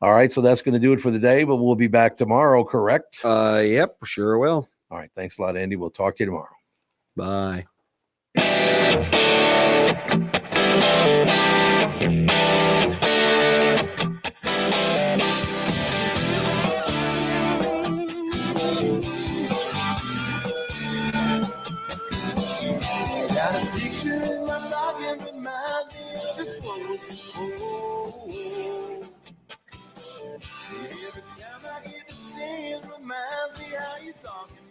All right, so that's going to do it for the day. But we'll be back tomorrow. Correct? Yep, sure will. All right. Thanks a lot, Andy. We'll talk to you tomorrow. Bye. Got a picture in my pocket reminds me of this one was before. Every time I hear the singing reminds me how you talking.